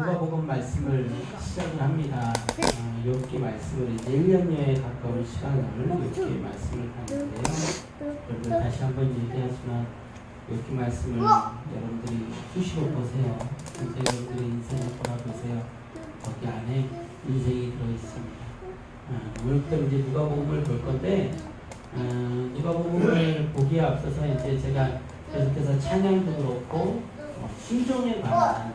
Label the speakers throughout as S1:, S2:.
S1: 누가복음 말씀을 시작을 합니다. 욥기 말씀을 이제 1년여에 가까운 시간을 욥기 말씀을 하는데요. 여러분 다시 한번 얘기하지만 욥기 말씀을 여러분들이 수시로 보세요. 이제 여러분들의 인생을 돌아보세요. 거기 안에 인생이 들어있습니다. 오늘부터 이제 누가복음을 볼 건데 누가복음을 보기에 앞서서 이제 제가 계속해서 찬양도 그렇고 순종에 관한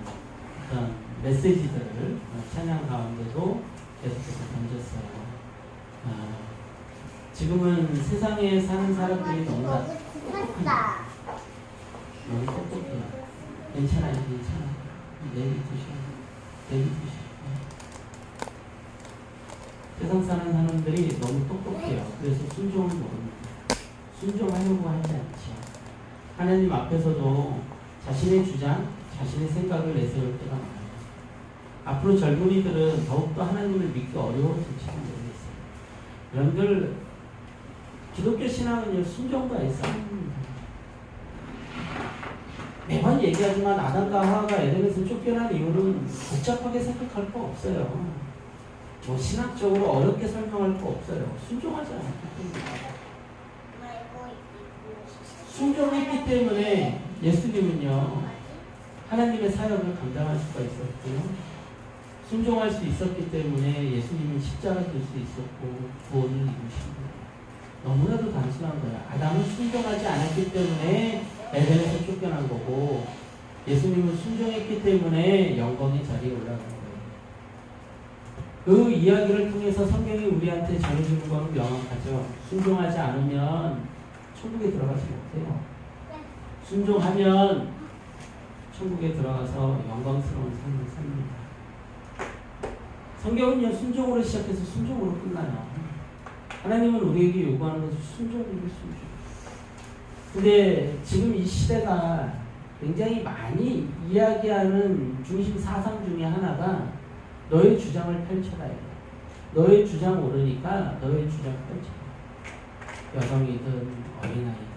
S1: 어떤 메시지들을 찬양 가운데도 계속해서 던졌어요. 지금은 세상에 사는 사람들이 너무 똑똑해요. 괜찮아요, 괜찮아. 내비두셔. 세상 사는 사람들이 너무 똑똑해요. 그래서 순종을 모릅니다. 순종하려고 하지 않죠. 하나님 앞에서도 자신의 주장, 자신의 생각을 내세울 때가 많아요. 앞으로 젊은이들은 더욱더 하나님을 믿기 어려워질지도 모르겠어요. 여러분들 기독교 신앙은요, 순종과의 싸움입니다. 매번 얘기하지만 아담과 하와가 에덴에서 쫓겨난 이유는 복잡하게 생각할 거 없어요. 뭐 신학적으로 어렵게 설명할 거 없어요. 순종하지 않았기 때문에. 순종했기 때문에 예수님은요, 하나님의 사역을 감당할 수가 있었고요. 순종할 수 있었기 때문에 예수님은 십자가 될 수 있었고 구원을 이루십니다. 너무나도 단순한 거예요. 아담은 순종하지 않았기 때문에 에덴에서 쫓겨난 거고, 예수님은 순종했기 때문에 영광의 자리에 올라간 거예요. 그 이야기를 통해서 성경이 우리한테 전해주는 것은 명확하죠. 순종하지 않으면 천국에 들어가지 못해요. 순종하면 천국에 들어가서 영광스러운 삶을 삽니다. 성경은요, 순종으로 시작해서 순종으로 끝나요. 하나님은 우리에게 요구하는 것은 순종이고 순종. 근데 지금 이 시대가 굉장히 많이 이야기하는 중심 사상 중에 하나가 너의 주장을 펼쳐라. 너의 주장 옳으니까 너의 주장 펼쳐라. 여성이든 어린아이든.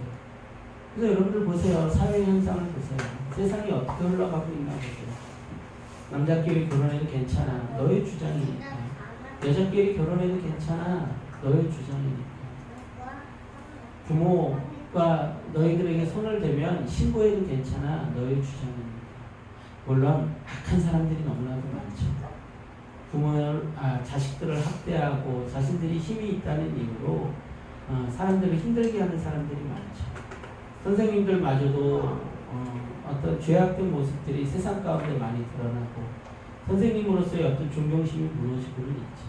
S1: 그래서 여러분들 보세요. 사회 현상을 보세요. 세상이 어떻게 흘러가고 있나 보세요. 남자끼리 결혼해도 괜찮아. 너의 주장이니까. 여자끼리 결혼해도 괜찮아. 너의 주장이니까. 부모가 너희들에게 손을 대면 신고해도 괜찮아. 너의 주장이니까. 물론 악한 사람들이 너무나도 많죠. 자식들을 학대하고 자신들이 힘이 있다는 이유로 사람들을 힘들게 하는 사람들이 많죠. 선생님들마저도 어떤 죄악된 모습들이 세상 가운데 많이 드러나고 선생님으로서의 어떤 존경심이 무너지고는 있죠.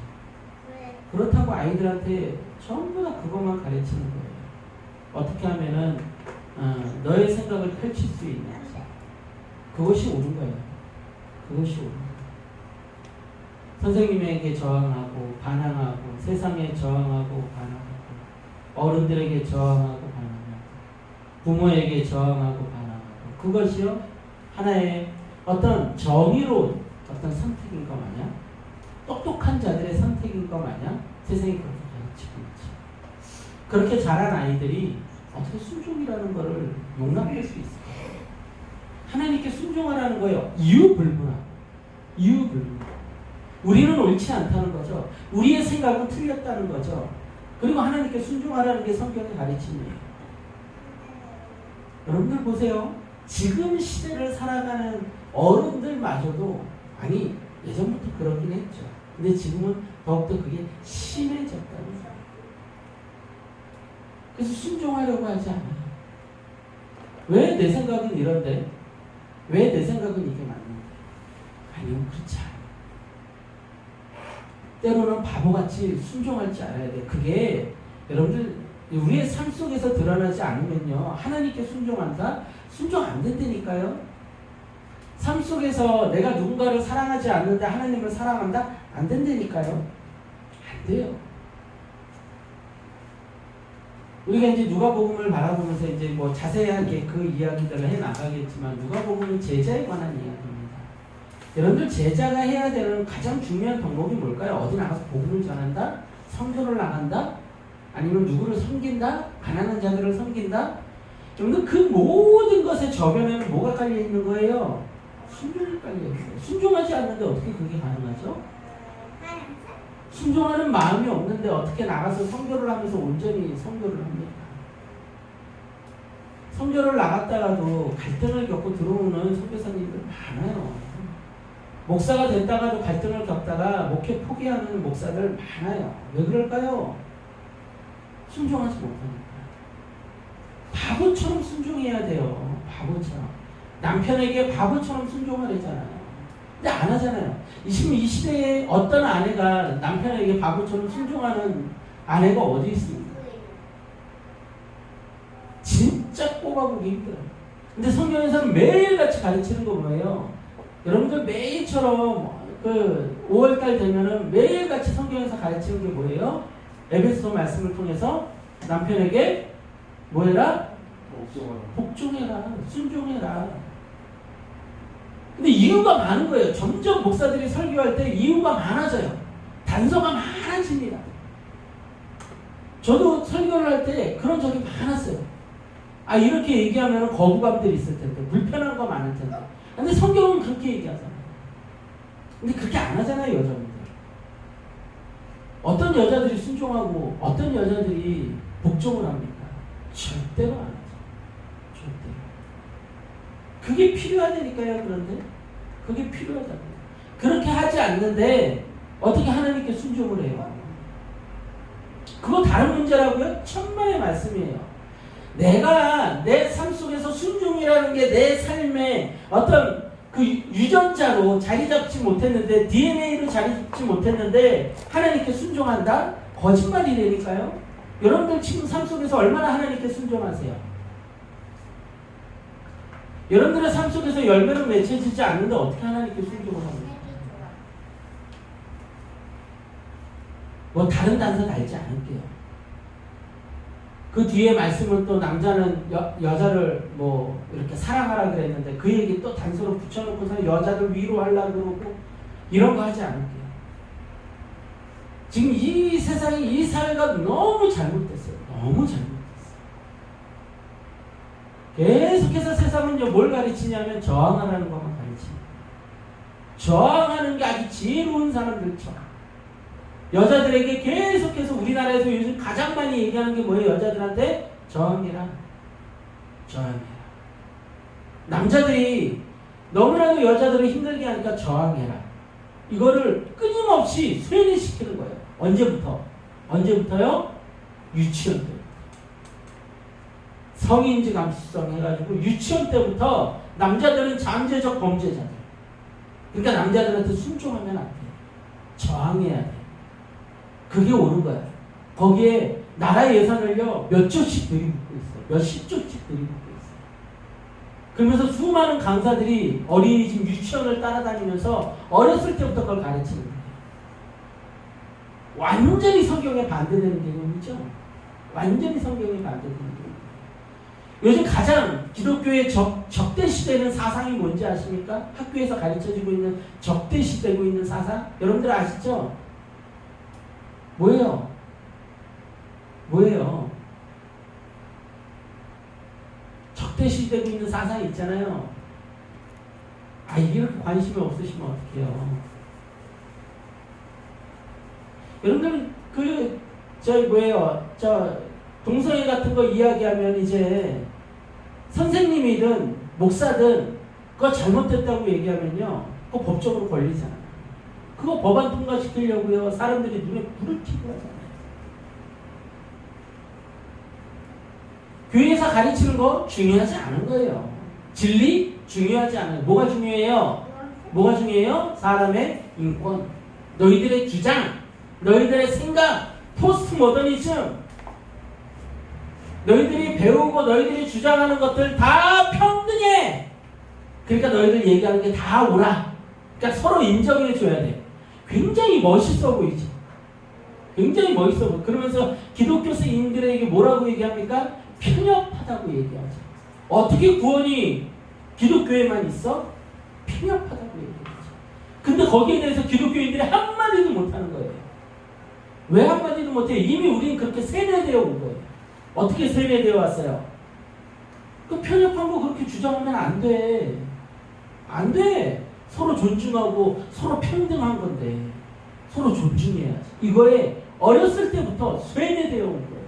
S1: 그렇다고 아이들한테 전부 다 그것만 가르치는 거예요. 어떻게 하면은 너의 생각을 펼칠 수 있는지. 그것이 옳은 거예요. 그것이 옳은 거예요. 선생님에게 저항하고 반항하고 세상에 저항하고 반항하고 어른들에게 저항하고 반항하고 부모에게 저항하고 반항하고 그것이요 하나의 어떤 정의로운 어떤 선택인 것 마냥 똑똑한 자들의 선택인 것 마냥 세상이 그렇게 가르치고 있죠. 그렇게 자란 아이들이 어떻게 순종이라는 것을 용납할 수 있을까요? 하나님께 순종하라는 거예요. 이유불문하고 우리는 옳지 않다는 거죠. 우리의 생각은 틀렸다는 거죠. 그리고 하나님께 순종하라는 게 성경의 가르침이에요. 여러분들 보세요. 지금 시대를 살아가는 어른들마저도 아니 예전부터 그러긴 했죠. 근데 지금은 더욱더 그게 심해졌다는 거예요. 그래서 순종하려고 하지 않아요. 왜 내 생각은 이런데? 왜 내 생각은 이게 맞는데? 아니요, 그렇지 않아요. 때로는 바보같이 순종할 줄 알아야 돼. 그게 여러분들 우리의 삶 속에서 드러나지 않으면요, 하나님께 순종한다? 순종 안 된다니까요. 삶 속에서 내가 누군가를 사랑하지 않는데 하나님을 사랑한다? 안 된다니까요. 안 돼요. 우리가 이제 누가복음을 바라보면서 이제 뭐 자세하게 그 이야기들을 해 나가겠지만 누가복음은 제자에 관한 이야기입니다. 여러분들 제자가 해야 되는 가장 중요한 덕목이 뭘까요? 어디 나가서 복음을 전한다? 선교를 나간다? 아니면 누구를 섬긴다? 가난한 자들을 섬긴다? 여러분들 그 모든 것의 저변에는 뭐가 깔려 있는 거예요? 순종이 깔려 있어요. 순종하지 않는데 어떻게 그게 가능하죠? 순종하는 마음이 없는데 어떻게 나가서 선교를 하면서 온전히 선교를 합니까? 선교를 나갔다가도 갈등을 겪고 들어오는 선교사님들 많아요. 목사가 됐다가도 갈등을 겪다가 목회 포기하는 목사들 많아요. 왜 그럴까요? 순종하지 못하니까. 바보처럼 순종해야 돼요. 바보처럼. 남편에게 바보처럼 순종하려잖아요. 근데 안 하잖아요. 지금 이 시대에 어떤 아내가 남편에게 바보처럼 순종하는 아내가 어디 있습니까? 진짜 뽑아보기 힘들어요. 근데 성경에서는 매일같이 가르치는 거 뭐예요? 여러분들 매일처럼 그 5월달 되면은 매일같이 성경에서 가르치는 게 뭐예요? 에베소 말씀을 통해서 남편에게 뭐해라? 복종해라. 순종해라. 근데 이유가 많은 거예요. 점점 목사들이 설교할 때 이유가 많아져요. 단서가 많아집니다. 저도 설교를 할 때 그런 적이 많았어요. 아, 이렇게 얘기하면 거부감들이 있을 텐데, 불편한 거 많을 텐데. 근데 성경은 그렇게 얘기하잖아요. 근데 그렇게 안 하잖아요, 여자분들. 어떤 여자들이 순종하고 어떤 여자들이 복종을 합니까? 절대로 안 하죠. 절대로. 그게 필요하다니까요. 그런데 그게 필요하다고요. 그렇게 하지 않는데 어떻게 하나님께 순종을 해요? 그거 다른 문제라고요? 천만의 말씀이에요. 내가 내 삶 속에서 순종이라는 게 내 삶의 어떤 그 유전자로 자리 잡지 못했는데, DNA로 자리 잡지 못했는데 하나님께 순종한다? 거짓말이라니까요. 여러분들 지금 삶 속에서 얼마나 하나님께 순종하세요? 여러분들의 삶 속에서 열매를 맺혀지지 않는데 어떻게 하나님께 순종을 합니까? 뭐 다른 단서 달지 않을게요. 그 뒤에 말씀은 또 남자는 여자를 뭐 이렇게 사랑하라 그랬는데 그 얘기 또 단서로 붙여놓고서 여자들 위로하려고 그러고 이런 거 하지 않을게요. 지금 이 세상이, 이 사회가 너무 잘못됐어요. 너무 잘못됐어요. 계속해서 세상은요 뭘 가르치냐면 저항하라는 것만 가르칩니다. 저항하는 게 아주 지혜로운 사람들처럼. 여자들에게 계속해서 우리나라에서 요즘 가장 많이 얘기하는 게 뭐예요? 여자들한테 저항해라. 저항해라. 남자들이 너무나도 여자들을 힘들게 하니까 저항해라. 이거를 끊임없이 쇠뇌시키는 거예요. 언제부터? 언제부터요? 유치원 때부터. 성인지 감수성 해가지고 유치원 때부터 남자들은 잠재적 범죄자들. 그러니까 남자들한테 순종하면 안 돼요. 저항해야 돼요. 그게 옳은 거야. 거기에 나라 예산을요 몇 조씩 들이붓고 있어요. 몇십 조씩 들이붓고 있어요. 그러면서 수많은 강사들이 어린이집 유치원을 따라다니면서 어렸을 때부터 그걸 가르치는 거예요. 완전히 성경에 반대되는 개념이죠. 완전히 성경에 반대되는 개념이에요. 요즘 가장 기독교의 적대시되는 사상이 뭔지 아십니까? 학교에서 가르쳐지고 있는 적대시되고 있는 사상? 여러분들 아시죠? 뭐예요? 뭐예요? 적대시되고 있는 사상이 있잖아요. 아, 이렇게 관심이 없으시면 어떡해요? 여러분들 동성애 같은 거 이야기하면 이제 선생님이든 목사든 그거 잘못됐다고 얘기하면요 그거 법적으로 걸리잖아요. 그거 법안 통과시키려고요 사람들이 눈에 불을 켜고 하잖아요. 교회에서 가르치는 거 중요하지 않은 거예요. 진리 중요하지 않아요. 뭐가 중요해요? 뭐가 중요해요? 사람의 인권, 너희들의 주장, 너희들의 생각, 포스트 모더니즘, 너희들이 배우고 너희들이 주장하는 것들 다 평등해. 그러니까 너희들 얘기하는 게 다 옳아. 그러니까 서로 인정해 줘야 돼. 굉장히 멋있어 보이죠. 굉장히 멋있어 보여. 그러면서 기독교인들에게 뭐라고 얘기합니까? 편협하다고 얘기하죠. 어떻게 구원이 기독교에만 있어? 편협하다고 얘기하죠. 근데 거기에 대해서 기독교인들이 한마디도 못하는 거예요. 왜 한마디도 못해요? 이미 우리는 그렇게 세뇌되어 온 거예요. 어떻게 세뇌되어 왔어요? 그 편협한 거 그렇게 주장하면 안 돼. 안 돼. 서로 존중하고 서로 평등한 건데 서로 존중해야지. 이거에 어렸을 때부터 쇠뇌되어 온 거예요.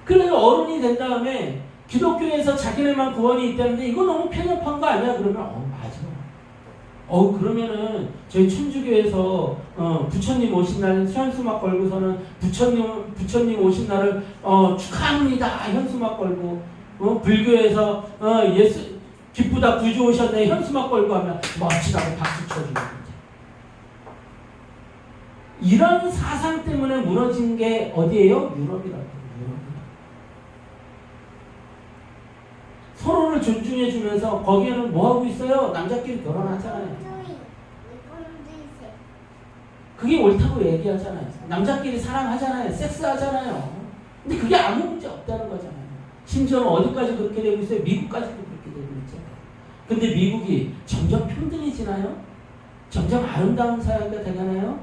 S1: 그래서 어른이 된 다음에 기독교에서 자기네만 구원이 있다는데 이거 너무 편협한 거 아니야? 그러면 맞아. 그러면은 저희 천주교에서 부처님 오신 날 현수막 걸고서는 부처님 오신 날을 축하합니다 현수막 걸고 불교에서 예수 기쁘다 구주 오셨네 현수막 걸고 하면 멋지다고 박수 쳐주는 거죠. 이런 사상 때문에 무너진 게 어디예요? 유럽이라고. 서로를 존중해 주면서 거기에는 뭐 하고 있어요? 남자끼리 결혼하잖아요. 그게 옳다고 얘기하잖아요. 남자끼리 사랑하잖아요. 섹스하잖아요. 근데 그게 아무 문제 없다는 거잖아요. 심지어는 어디까지 그렇게 되고 있어요? 미국까지도 그렇게 되고 있잖아요. 근데 미국이 점점 평등해지나요? 점점 아름다운 사회가 되가나요?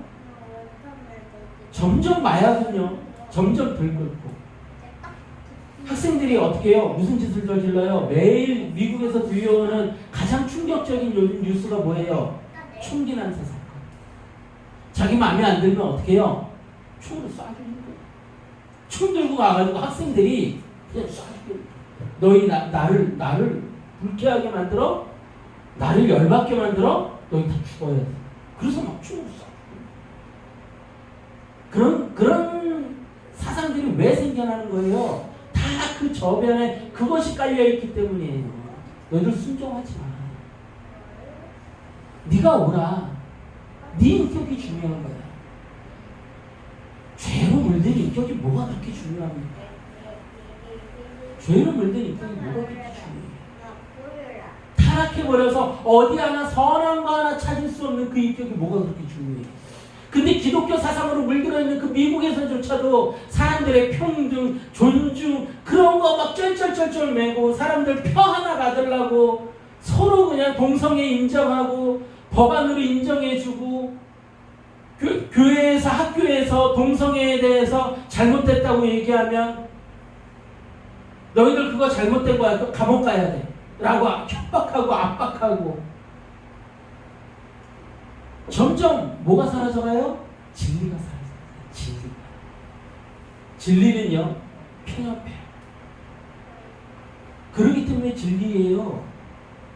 S1: 점점 마약은요. 점점 들끓고 학생들이 어떻게 해요? 무슨 짓을 저질러요? 매일 미국에서 들려오는 가장 충격적인 요즘 뉴스가 뭐예요? 총기 난사 사건. 자기 마음에 안 들면 어떻게 해요? 총으로 쏴주는 거예요. 총 들고 가가지고 학생들이 그냥 쏴주게. 너희 나를 불쾌하게 만들어? 나를 열받게 만들어? 너희 다 죽어야 돼. 그래서 막 총으로 쏴주는 그런 사상들이 왜 생겨나는 거예요? 다 그 저변에 그것이 깔려있기 때문이에요. 너희들 순종하지 마. 네가 오라. 네 인격이 중요한 거야. 죄로 물든 인격이 뭐가 그렇게 중요합니까? 죄로 물든 인격이 뭐가 그렇게 중요해요? 타락해버려서 어디 하나 선한 거 하나 찾을 수 없는 그 인격이 뭐가 그렇게 중요해요? 근데 기독교 사상으로 물들어 있는 그 미국에서조차도 사람들의 평등, 존중 그런 거 막 쩔쩔쩔쩔 매고 사람들 표 하나 받으려고 서로 그냥 동성애 인정하고 법안으로 인정해주고 교회에서 학교에서 동성애에 대해서 잘못됐다고 얘기하면 너희들 그거 잘못된 거야. 감옥 가야 돼. 라고 협박하고 압박하고 점점 뭐가 사라져가요? 진리가 사라져가요. 진리는요 편협해요. 그렇기 때문에 진리예요.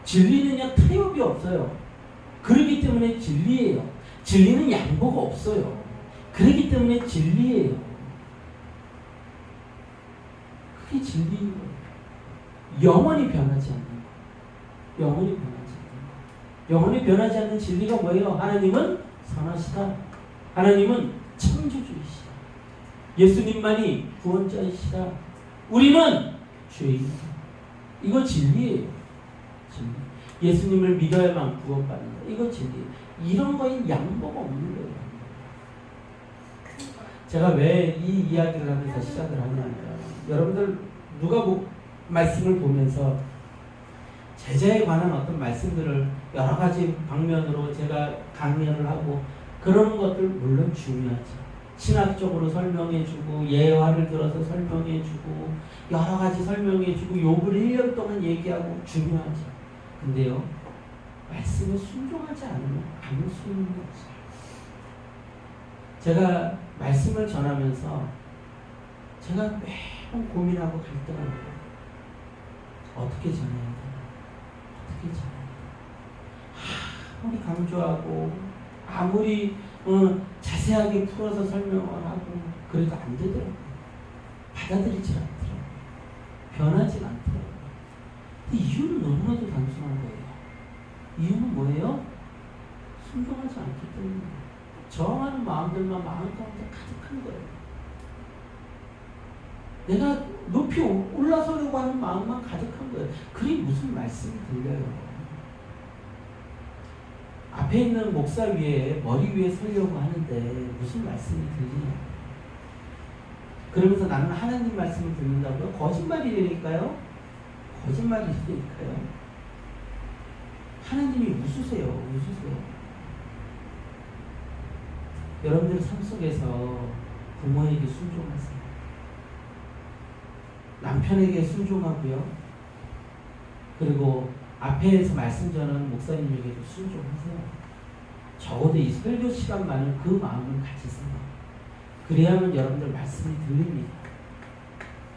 S1: 진리는요 타협이 없어요. 그렇기 때문에 진리예요. 진리는 양보가 없어요. 그렇기 때문에 진리예요. 그게 진리인 거예요. 영원히 변하지 않는 거. 영원히 변하지 않는 거. 영원히 변하지 않는 진리가 뭐예요? 하나님은 선하시다. 하나님은 창조주이시다. 예수님만이 구원자이시다. 우리는 죄인이다. 이거 진리예요. 진리. 예수님을 믿어야만 구원받는다. 이거 진리예요. 이런 거에 양보가 없는 거예요. 제가 왜 이 이야기를 하면서 시작을 하냐면 여러분들 누가복음 말씀을 보면서 제자에 관한 어떤 말씀들을 여러 가지 방면으로 제가 강연을 하고 그런 것들 물론 중요하죠. 신학적으로 설명해주고 예화를 들어서 설명해주고 여러 가지 설명해주고 욥을 1년 동안 얘기하고 중요하죠. 근데요 말씀에 순종하지 않으면 아무 소용이 없어요. 제가 말씀을 전하면서 제가 매번 고민하고 갈등합니다. 어떻게 전해야 되나? 어떻게 전해야 되나? 아무리 강조하고 아무리 자세하게 풀어서 설명을 하고 그래도 안 되더라고요. 받아들이지 않더라고요. 변하지 않더라고요. 근데 이유는 너무나도 단순한 거예요. 이유는 뭐예요? 순종하지 않기 때문에 저항하는 마음들만 마음 가운데 가득한 거예요. 내가 높이 올라서려고 하는 마음만 가득한 거예요. 그게 무슨 말씀이 들려요? 앞에 있는 목사 위에 머리 위에 서려고 하는데 무슨 말씀이 들리냐? 그러면서 나는 하나님 말씀을 듣는다고요? 거짓말이라니까요? 거짓말이라니까요? 하나님이 웃으세요. 여러분들 삶 속에서 부모에게 순종하세요. 남편에게 순종하고요. 그리고 앞에서 말씀 전하는 목사님에게도 순종하세요. 적어도 이 설교 시간만은 그 마음을 가지세요. 그래야만 여러분들 말씀이 들립니다.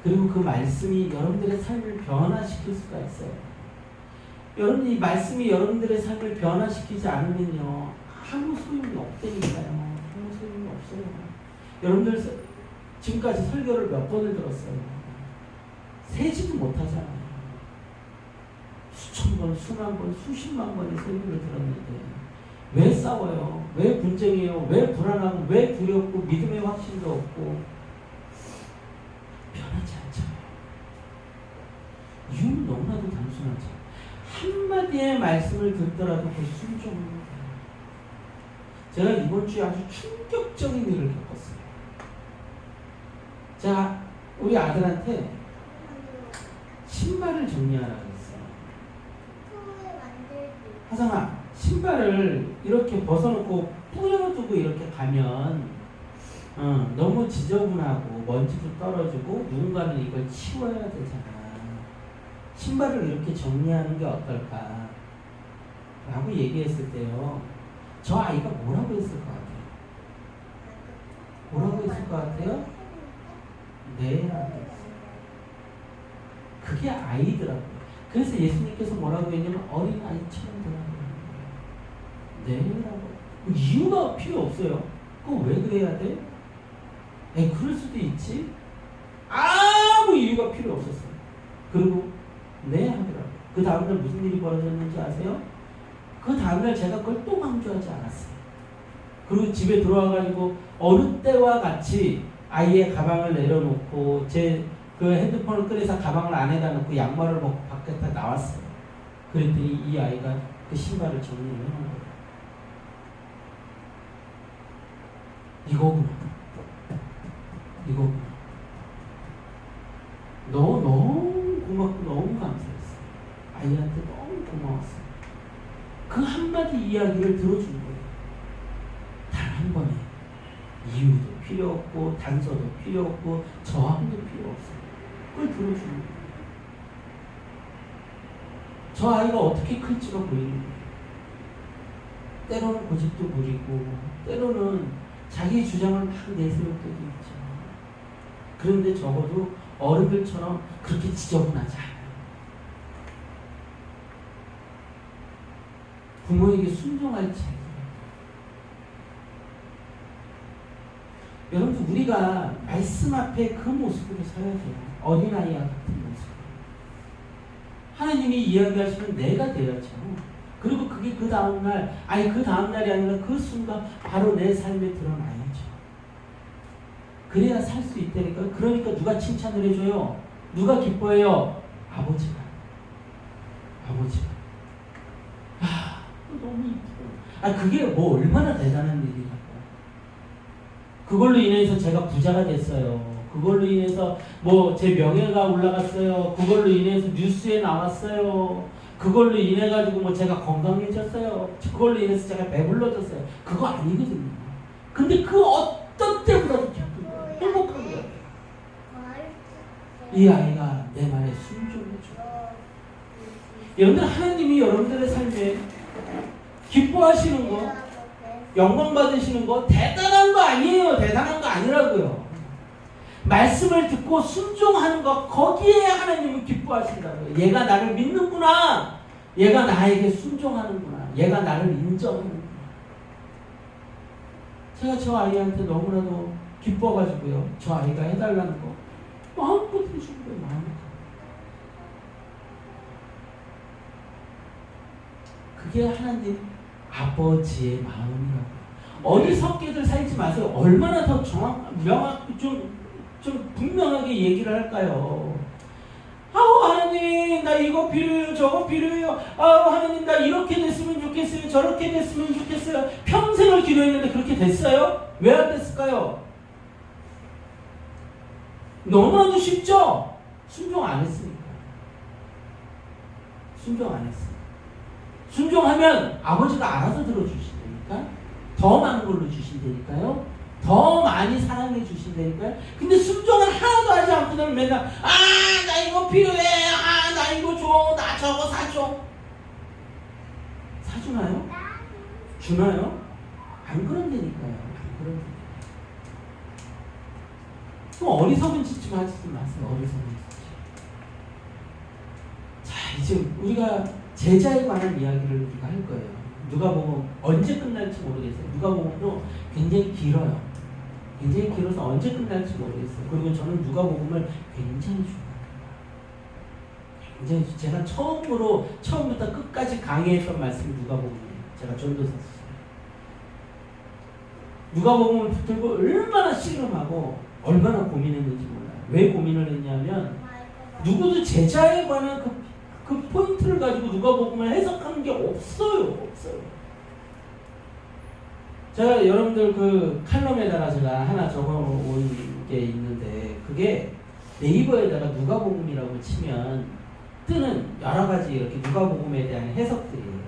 S1: 그리고 그 말씀이 여러분들의 삶을 변화시킬 수가 있어요. 여러분, 이 말씀이 여러분들의 삶을 변화시키지 않으면요, 아무 소용이 없다니까요. 아무 소용이 없어요. 여러분들 지금까지 설교를 몇 번을 들었어요. 세지도 못하잖아요. 수천 번, 수만 번, 수십만 번의 설교를 들었는데 왜 싸워요? 왜 분쟁해요? 왜 불안하고 왜 두렵고 믿음의 확신도 없고 변하지 않잖아요. 이유는 너무나도 단순하죠. 한마디의 말씀을 듣더라도 그 순종합니다. 제가 이번 주에 아주 충격적인 일을 겪었어요. 제가 우리 아들한테 신발을 정리하라고 했어요. 하상아, 신발을 이렇게 벗어놓고 뿌려두고 이렇게 가면 너무 지저분하고 먼지도 떨어지고 누군가는 이걸 치워야 되잖아. 신발을 이렇게 정리하는 게 어떨까? 라고 얘기했을 때요, 저 아이가 뭐라고 했을 것 같아요? 뭐라고 했을 것 같아요? 네 라고 했어요. 그게 아이더라고요. 그래서 예수님께서 뭐라고 했냐면 어린아이처럼 되라고. 네 라고. 이유가 필요 없어요. 그거 왜 그래야 돼? 그럴 수도 있지. 아무 이유가 필요 없었어요. 그리고 네 하더라고요. 그 다음날 무슨 일이 벌어졌는지 아세요? 그 다음날 제가 그걸 또 강조하지 않았어요. 그리고 집에 들어와가지고 어느 때와 같이 아이의 가방을 내려놓고 제 그 핸드폰을 꺼내서 가방을 안에다 넣고 양말을 벗고 밖에 다 나왔어요. 그랬더니 이 아이가 그 신발을 정리를 해놓은 거예요. 이거구나. 이거구나. 너무 고맙고 너무 감사했어요. 아이한테 너무 고마웠어요. 그 한마디 이야기를 들어준 거예요. 단 한 번에. 이유도 필요 없고 단서도 필요 없고 저항도 필요 없어요. 그걸 들어주는 거예요. 저 아이가 어떻게 클지가 보이는 거예요. 때로는 고집도 부리고 때로는 자기 주장을 막 내세울 때도 있죠. 그런데 적어도 어른들처럼 그렇게 지저분하지 않아요. 부모에게 순종할지. 여러분들, 우리가 말씀 앞에 그 모습으로 서야 돼요. 어린아이와 같은 모습. 하나님이 이야기하시는 내가 돼야죠. 그리고 그게 그 다음날, 그 다음날이 아니라 그 순간 바로 내 삶에 드러나야죠. 그래야 살 수 있다니까. 그러니까 누가 칭찬을 해줘요? 누가 기뻐해요? 아버지가. 너무 이뻐요. 그게 뭐 얼마나 대단한 일이라고. 그걸로 인해서 제가 부자가 됐어요. 그걸로 인해서 뭐 제 명예가 올라갔어요. 그걸로 인해서 뉴스에 나왔어요. 그걸로 인해 가지고 뭐 제가 건강해졌어요. 그걸로 인해서 제가 배불러졌어요. 그거 아니거든요. 근데 그 어떤 때보다도 기쁜 거예요. 행복한 거예요. 이 아이가 내 말에 순종해줘요. 여러분들, 하나님이 여러분들의 삶에 기뻐하시는 거, 영광 받으시는 거 대단한 거 아니에요. 대단한 거 아니라고요. 말씀을 듣고 순종하는 것, 거기에 하나님은 기뻐하신다고요. 얘가 나를 믿는구나. 얘가 나에게 순종하는구나. 얘가 나를 인정하는구나. 제가 저 아이한테 너무나도 기뻐가지고요. 저 아이가 해달라는 거 마음껏 해준 거예요. 마음껏. 그게 하나님 아버지의 마음이라고요. 어리석게들 살지 마세요. 얼마나 더 좀 분명하게 얘기를 할까요? 하나님, 나 이거 필요해요. 저거 필요해요. 하나님, 나 이렇게 됐으면 좋겠어요. 저렇게 됐으면 좋겠어요. 평생을 기도했는데 그렇게 됐어요? 왜 안 됐을까요? 너무나도 쉽죠? 순종 안 했으니까. 순종 안 했어요. 순종하면 아버지가 알아서 들어주신다니까. 더 많은 걸로 주신다니까요. 더 많이 사랑해 주신다니까요. 근데 순종을 하나도 하지 않고는 맨날 나 이거 필요해. 나 이거 줘. 나 저거 사줘. 주나요? 주나요? 안 그런다니까요. 안 그런다니까요. 또 어리석은 짓 좀 하지 마세요. 어리석은 짓. 자, 이제 우리가 제자에 관한 이야기를 우리가 할 거예요. 누가복음 언제 끝날지 모르겠어요. 누가복음도 굉장히 길어요. 굉장히 길어서 언제 끝날지 모르겠어요. 그리고 저는 누가복음을 굉장히 좋아해요. 굉장히 제가 처음부터 끝까지 강의했던 말씀이 누가복음이에요. 제가 전도사였어요. 누가복음을 붙들고 얼마나 씨름하고 얼마나 고민했는지 몰라요. 왜 고민을 했냐면 누구도 제자에 관한 그 포인트를 가지고 누가복음을 해석하는 게 없어요. 제가 여러분들 그 칼럼에다가 제가 하나 적어온 게 있는데 그게 네이버에다가 누가복음이라고 치면 뜨는 여러 가지 이렇게 누가복음에 대한 해석들이에요.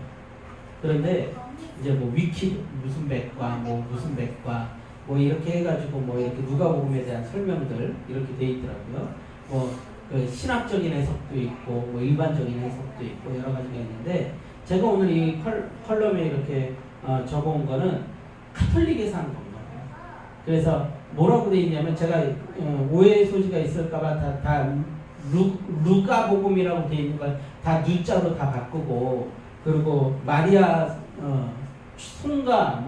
S1: 그런데 이제 뭐 위키 무슨 백과 뭐 무슨 백과 뭐 이렇게 해가지고 뭐 이렇게 누가복음에 대한 설명들 이렇게 돼 있더라고요. 뭐 그 신학적인 해석도 있고 뭐 일반적인 해석도 있고 여러 가지가 있는데 제가 오늘 이 컬럼에 이렇게 적어온 거는 카톨릭에서 한 겁니다. 그래서 뭐라고 돼 있냐면 제가 오해의 소지가 있을까봐 다 루가복음이라고 돼 있는 걸 다 누자로 다 바꾸고 그리고 마리아 송가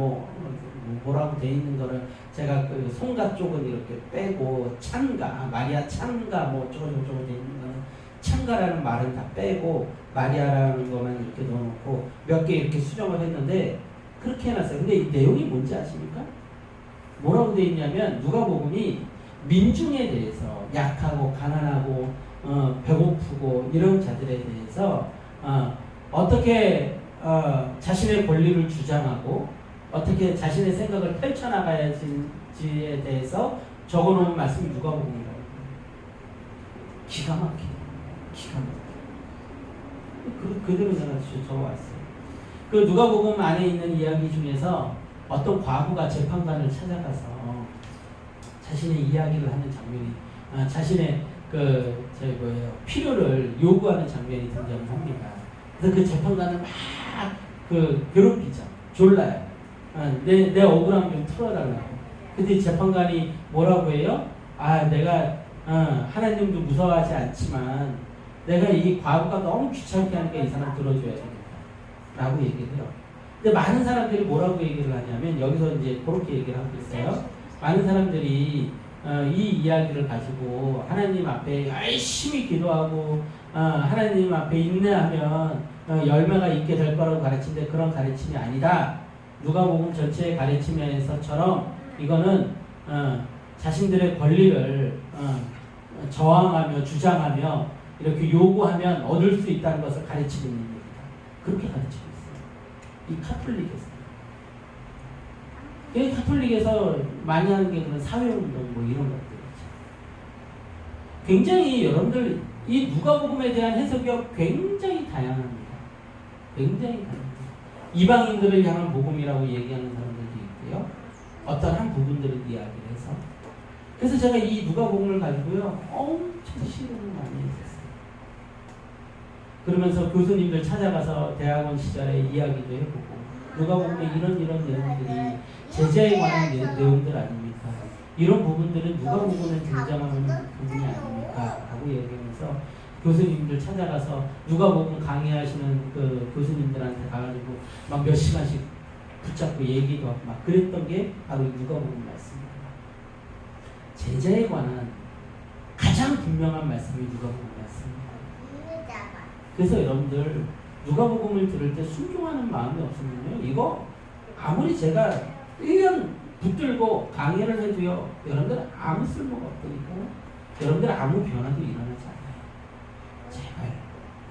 S1: 뭐라고 돼 있는 거를 제가 그 송가 쪽은 이렇게 빼고 찬가 마리아 찬가 뭐 저거 돼 있는 거는 찬가라는 말은 다 빼고 마리아라는 거만 이렇게 넣어놓고 몇 개 이렇게 수정을 했는데 그렇게 해놨어요. 근데 이 내용이 뭔지 아십니까? 뭐라고 돼 있냐면 누가복음이 민중에 대해서 약하고 가난하고 배고프고 이런 자들에 대해서 어떻게 자신의 권리를 주장하고 어떻게 자신의 생각을 펼쳐나가야지에 대해서 적어놓은 말씀이 누가복음이라고 기가 막히게 그대로 제가 적어왔어요. 그 누가복음 안에 있는 이야기 중에서 어떤 과부가 재판관을 찾아가서 자신의 이야기를 하는 장면이 자신의 필요를 요구하는 장면이 등장을 합니다. 그래서 그 재판관을 막 괴롭히죠. 졸라요. 내 억울함 좀 털어달라고. 그때 재판관이 뭐라고 해요? 내가 하나님도 무서워하지 않지만 내가 이 과부가 너무 귀찮게 하니까 이 사람 들어줘야 되겠다 라고 얘기를 해요. 근데 많은 사람들이 뭐라고 얘기를 하냐면 여기서 이제 그렇게 얘기를 하고 있어요. 많은 사람들이 이 이야기를 가지고 하나님 앞에 열심히 기도하고 하나님 앞에 인내하면 열매가 있게 될 거라고 가르치는데 그런 가르침이 아니다. 누가복음 전체의 가르침에서처럼 이거는 자신들의 권리를 저항하며 주장하며 이렇게 요구하면 얻을 수 있다는 것을 가르치고 있는 겁니다. 그렇게 가르치고 있어요. 이 카톨릭에서. 이 카톨릭에서 많이 하는 게 그런 사회운동 뭐 이런 것들이죠. 굉장히 여러분들 이 누가복음에 대한 해석이 굉장히 다양합니다. 굉장히 다양합니다. 이방인들을 향한 복음이라고 얘기하는 사람들도 있고요. 어떤 한 부분들을 이야기를 해서. 그래서 제가 이 누가복음을 가지고요. 엄청 시름을 많이 했었어요. 그러면서 교수님들 찾아가서 대학원 시절에 이야기도 해보고 누가복음에 이런 내용들이 제자에 관한 내용들 아닙니까? 이런 부분들은 누가복음에 등장하는 부분이 아닙니까? 라고 얘기하면서 교수님들 찾아가서 누가복음 강의하시는 그 교수님들한테 가가지고 막 몇 시간씩 붙잡고 얘기도 하고 막 그랬던 게 바로 누가복음 말씀입니다. 제자에 관한 가장 분명한 말씀이 누가복음 말씀입니다. 그래서 여러분들 누가복음을 들을 때 순종하는 마음이 없으면요 이거 아무리 제가 1년 붙들고 강의를 해도요 여러분들 아무 쓸모가 없으니까 여러분들 아무 변화도 일어나지 않아요. 제발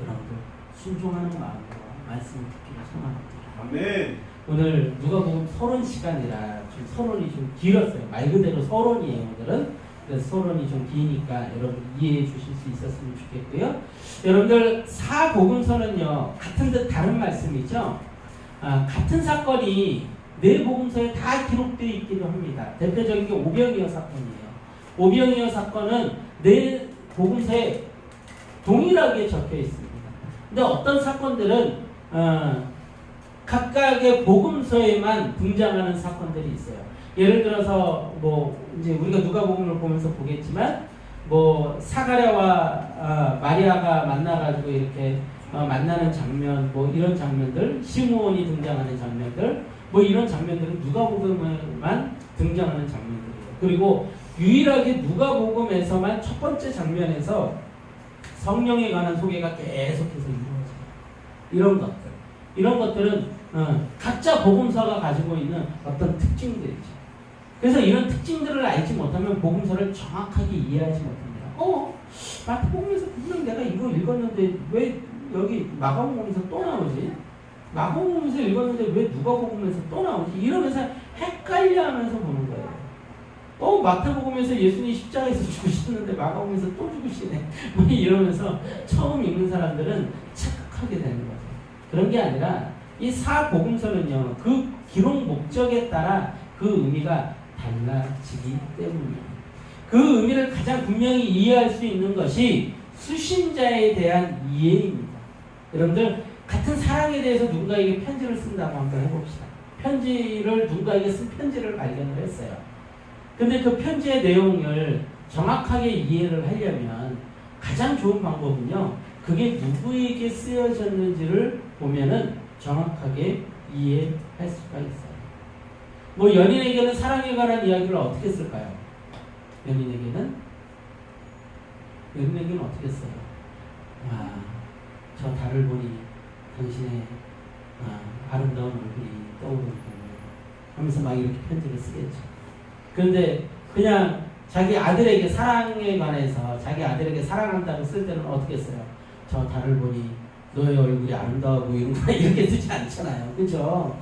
S1: 여러분들 순종하는 마음으로 말씀을 듣기를 소망합니다.
S2: 아멘.
S1: 오늘 누가복음 서론 시간이라 좀 서론이 좀 길었어요. 말 그대로 서론이에요 오늘은. 그래서 서론이 좀 기니까 여러분 이해해 주실 수 있었으면 좋겠고요. 여러분들 사복음서는요 같은 듯 다른 말씀이죠. 같은 사건이 네 복음서에 다 기록되어 있기도 합니다. 대표적인 게 오병이어 사건이에요. 오병이어 사건은 네 복음서에 동일하게 적혀 있습니다. 근데 어떤 사건들은 각각의 복음서에만 등장하는 사건들이 있어요. 예를 들어서 뭐 이제 우리가 누가복음을 보면서 보겠지만 뭐 사가랴와 마리아가 만나가지고 이렇게 만나는 장면, 뭐 이런 장면들, 시므온이 등장하는 장면들, 뭐 이런 장면들은 누가복음에만 등장하는 장면들이에요. 그리고 유일하게 누가복음에서만 첫 번째 장면에서 성령에 관한 소개가 계속해서 이루어져요. 이런 것들은 각자 복음서가 가지고 있는 어떤 특징들이죠. 그래서 이런 특징들을 알지 못하면 복음서를 정확하게 이해하지 못합니다. 마태복음에서 분명 내가 이거 읽었는데 왜 여기 마가복음에서 또 나오지? 마가복음에서 읽었는데 왜 누가복음에서 또 나오지? 이러면서 헷갈려하면서 보는 거예요. 마태복음에서 예수님이 십자가에서 죽으셨는데 마가복음에서 또 죽으시네. 뭐 이러면서 처음 읽는 사람들은 착각하게 되는 거죠. 그런 게 아니라 이 사복음서는요, 그 기록 목적에 따라 그 의미가 달라지기 때문이에요. 그 의미를 가장 분명히 이해할 수 있는 것이 수신자에 대한 이해입니다. 여러분들, 같은 사랑에 대해서 누군가에게 편지를 쓴다고 한번 해봅시다. 누군가에게 쓴 편지를 발견을 했어요. 근데 그 편지의 내용을 정확하게 이해를 하려면 가장 좋은 방법은요, 그게 누구에게 쓰여졌는지를 보면은 정확하게 이해할 수가 있어요. 뭐 연인에게는 사랑에 관한 이야기를 어떻게 쓸까요? 연인에게는 어떻게 써요? 저 달을 보니 당신의 아름다운 얼굴이 떠오르는 하면서 막 이렇게 편지를 쓰겠죠. 그런데 그냥 자기 아들에게 사랑에 관해서 자기 아들에게 사랑한다고 쓸 때는 어떻게 써요? 저 달을 보니 너의 얼굴이 아름다워 보이는구나 이렇게 쓰지 않잖아요. 그죠?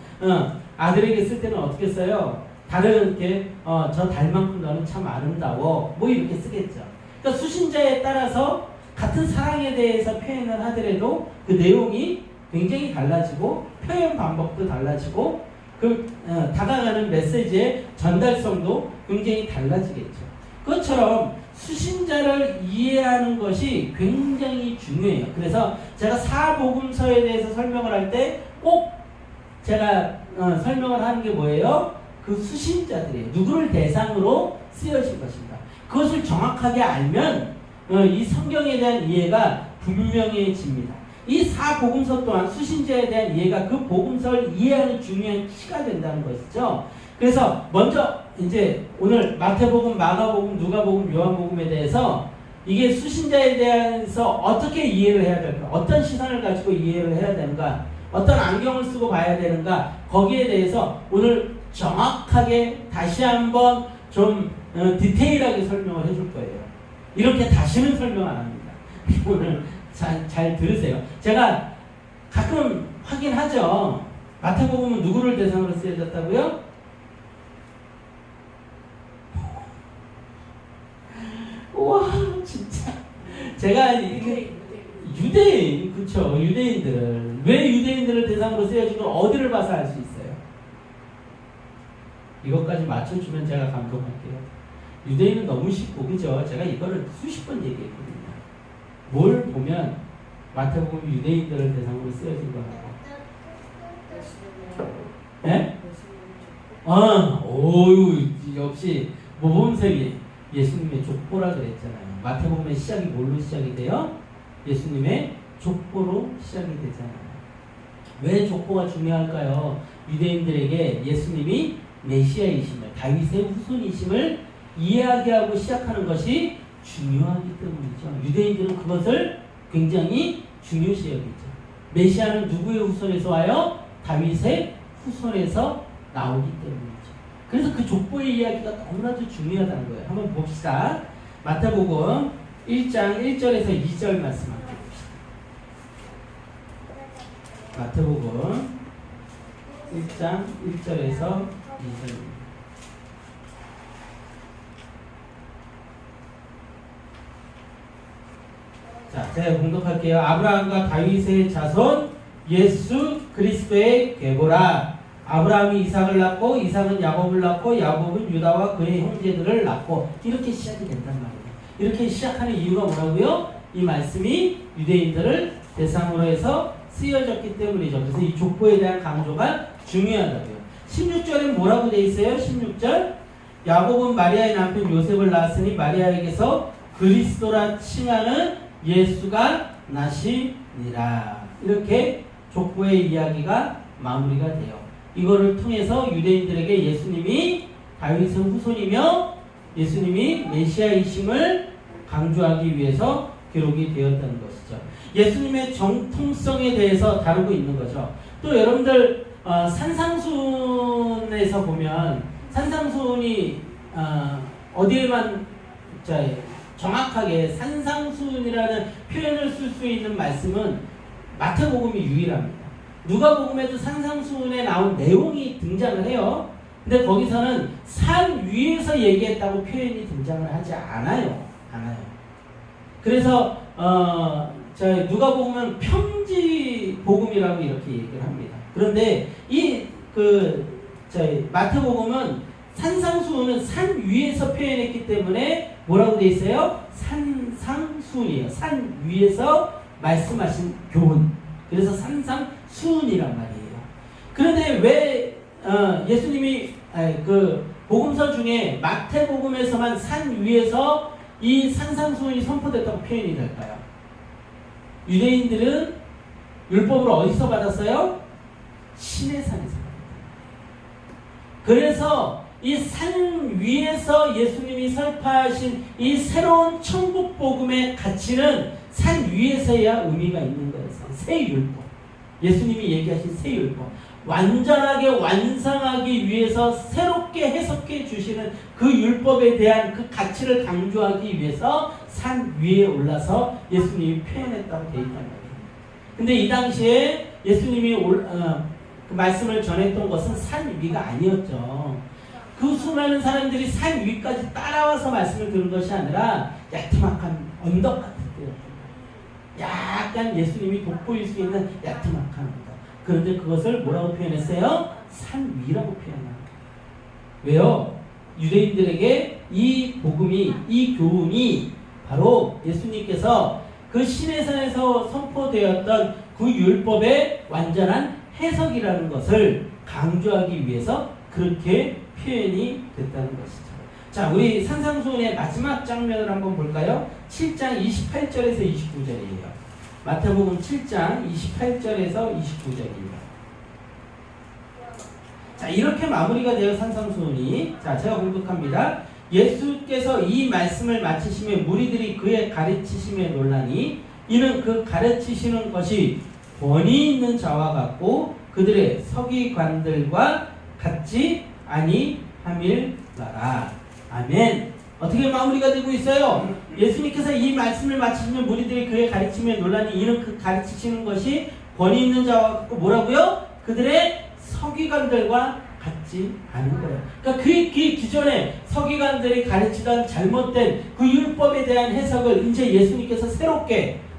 S1: 아들에게 쓸 때는 어떻게 써요? 달은 이렇게 저 달만큼 너는 참 아름다워 뭐 이렇게 쓰겠죠. 그러니까 수신자에 따라서 같은 사랑에 대해서 표현을 하더라도 그 내용이 굉장히 달라지고 표현 방법도 달라지고 다가가는 메시지의 전달성도 굉장히 달라지겠죠. 그것처럼 수신자를 이해하는 것이 굉장히 중요해요. 그래서 제가 사복음서에 대해서 설명을 할 때 꼭 제가 설명을 하는 게 뭐예요? 그 수신자들이에요. 누구를 대상으로 쓰여진 것인가. 그것을 정확하게 알면 이 성경에 대한 이해가 분명해집니다. 이 사복음서 또한 수신자에 대한 이해가 그 복음서를 이해하는 중요한 키가 된다는 것이죠. 그래서 먼저 이제 오늘 마태복음, 마가복음, 누가복음, 요한복음에 대해서 이게 수신자에 대해서 어떻게 이해를 해야 될까? 어떤 시선을 가지고 이해를 해야 되는가? 어떤 안경을 쓰고 봐야 되는가? 거기에 대해서 오늘 정확하게 다시 한번 좀 디테일하게 설명을 해줄 거예요. 이렇게 다시는 설명 안 합니다. 오늘 잘 들으세요. 제가 가끔 확인하죠. 마태복음은 누구를 대상으로 쓰여졌다고요? 우와, 진짜. 제가 이게 유대인, 그쵸. 유대인들을. 왜 유대인들을 대상으로 쓰여진 걸 어디를 봐서 알 수 있어요? 이것까지 맞춰주면 제가 감동할게요. 유대인은 너무 쉽고, 그죠? 제가 이거를 수십 번 얘기했거든요. 뭘 보면 마태복음 유대인들을 대상으로 쓰여진 거라고. 예? 오유, 역시 모범생이 예수님의 족보라 그랬잖아요. 마태복음의 시작이 뭘로 시작이 돼요? 예수님의 족보로 시작이 되잖아요. 왜 족보가 중요할까요? 유대인들에게 예수님이 메시아이심을, 다윗의 후손이심을 이해하게 하고 시작하는 것이 중요하기 때문이죠. 유대인들은 그것을 굉장히 중요시 여기죠. 메시아는 누구의 후손에서 와요? 다윗의 후손에서 나오기 때문이죠. 그래서 그 족보의 이야기가 너무나도 중요하다는 거예요. 한번 봅시다. 마태복음 1장 1절에서 2절 말씀 한번 봅시다. 마태복음 1장 1절에서 2절입니다. 자, 제가 공독할게요. 아브라함과 다윗의 자손 예수 그리스도의 계보라. 아브라함이 이삭을 낳고 이삭은 야곱을 낳고 야곱은 유다와 그의 형제들을 낳고 이렇게 시작이 된단 말이에요. 이렇게 시작하는 이유가 뭐라고요? 이 말씀이 유대인들을 대상으로 해서 쓰여졌기 때문이죠. 그래서 이 족보에 대한 강조가 중요하다고요. 16절에 뭐라고 돼 있어요? 16절 야곱은 마리아의 남편 요셉을 낳았으니 마리아에게서 그리스도라 칭하는 예수가 나시니라. 이렇게 족보의 이야기가 마무리가 돼요. 이거를 통해서 유대인들에게 예수님이 다윗의 후손이며 예수님이 메시아이심을 강조하기 위해서 기록이 되었다는 것이죠. 예수님의 정통성에 대해서 다루고 있는 거죠. 또 여러분들 산상순에서 보면 산상순이 어디에만 정확하게 산상순이라는 표현을 쓸 수 있는 말씀은 마태복음이 유일합니다. 누가복음에도 산상순에 나온 내용이 등장을 해요. 근데 거기서는 산 위에서 얘기했다고 표현이 등장을 하지 않아요. 그래서 누가복음은 평지복음이라고 이렇게 얘기를 합니다. 그런데 마태복음은 산상수훈은 산 위에서 표현했기 때문에 뭐라고 돼 있어요? 산상수훈이에요. 산 위에서 말씀하신 교훈. 그래서 산상수훈이란 말이에요. 그런데 왜 예수님이 복음서 중에 마태복음에서만 산 위에서 이 산상수훈이 선포됐다고 표현이 될까요? 유대인들은 율법을 어디서 받았어요? 시내산에서 받았다. 그래서 이 산 위에서 예수님이 설파하신 이 새로운 천국 복음의 가치는 산 위에서야 의미가 있는 거예요. 새 율법. 예수님이 얘기하신 새 율법. 완전하게 완성하기 위해서 새롭게 해석해 주시는 그 율법에 대한 그 가치를 강조하기 위해서 산 위에 올라서 예수님이 표현했다고 되어 있단 말이에요. 근데 이 당시에 예수님이 그 말씀을 전했던 것은 산 위가 아니었죠. 그 수많은 사람들이 산 위까지 따라와서 말씀을 들은 것이 아니라 야트막한 언덕 같은 데였던 거예요. 약간 예수님이 돋보일 수 있는 야트막한 언덕. 그런데 그것을 뭐라고 표현했어요? 산 위라고 표현합니다. 왜요? 유대인들에게 이 복음이, 이 교훈이 바로 예수님께서 그 시내산에서 선포되었던 그 율법의 완전한 해석이라는 것을 강조하기 위해서 그렇게 표현이 됐다는 것이죠. 자, 우리 산상수훈의 마지막 장면을 한번 볼까요? 7장 28절에서 29절이에요. 마태복음 7장 28절에서 29절입니다. 자, 이렇게 마무리가 되어 산상수훈이, 자, 제가 공독합니다. 예수께서 이 말씀을 마치시며 무리들이 그의 가르치심에 놀라니 이는 그 가르치시는 것이 권위 있는 자와 같고 그들의 서기관들과 같지 아니함일라라. 아멘. 어떻게 마무리가 되고 있어요? 예수님께서 이 말씀을 마치시면 무리들이 그의 가르침에 놀라니 이는 그 가르치시는 것이 권위 있는 자와 같고 뭐라고요? 그들의 서기관들과 같지 않은 거예요. 그러니까 그 기존에 서기관들이 가르치던 잘못된 그 율법에 대한 해석을 이제 예수님께서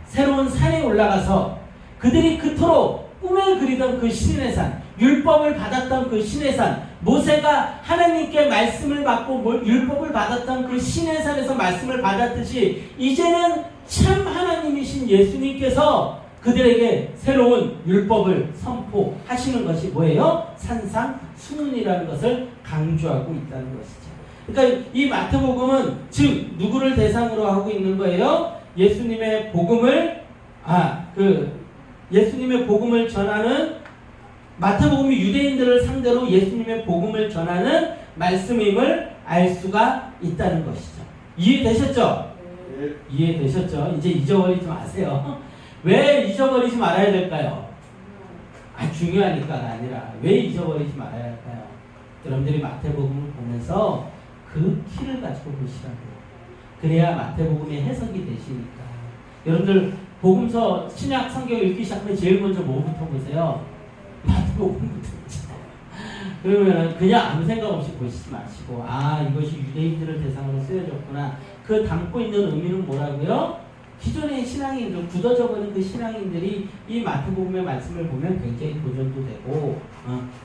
S1: 새로운 산에 올라가서 그들이 그토록 꿈에 그리던 그 시내산, 율법을 받았던 그 시내산, 모세가 하나님께 말씀을 받고 율법을 받았던 그 시내산에서 말씀을 받았듯이 이제는 참 하나님이신 예수님께서 그들에게 새로운 율법을 선포하시는 것이 뭐예요? 산상수훈이라는 것을 강조하고 있다는 것이죠. 그러니까 이 마태복음은 즉 누구를 대상으로 하고 있는 거예요? 예수님의 복음을 예수님의 복음을 전하는 마태복음이 유대인들을 상대로 예수님의 복음을 전하는 말씀임을 알 수가 있다는 것이죠. 이해되셨죠? 네. 이해되셨죠? 이제 잊어버리지 마세요. 왜 잊어버리지 말아야 될까요? 중요하니까가 아니라 왜 잊어버리지 말아야 할까요? 여러분들이 마태복음을 보면서 그 키를 가지고 보시라고요. 그래야 마태복음의 해석이 되시니까. 여러분들 복음서 신약 성경 읽기 시작하면 제일 먼저 뭐부터 보세요? 마태복음부터 보세요. 그러면 그냥 아무 생각 없이 보시지 마시고 이것이 유대인들을 대상으로 쓰여졌구나. 그 담고 있는 의미는 뭐라고요? 기존의 신앙인들, 굳어져버린 그 신앙인들이 이 마태복음의 말씀을 보면 굉장히 도전도 되고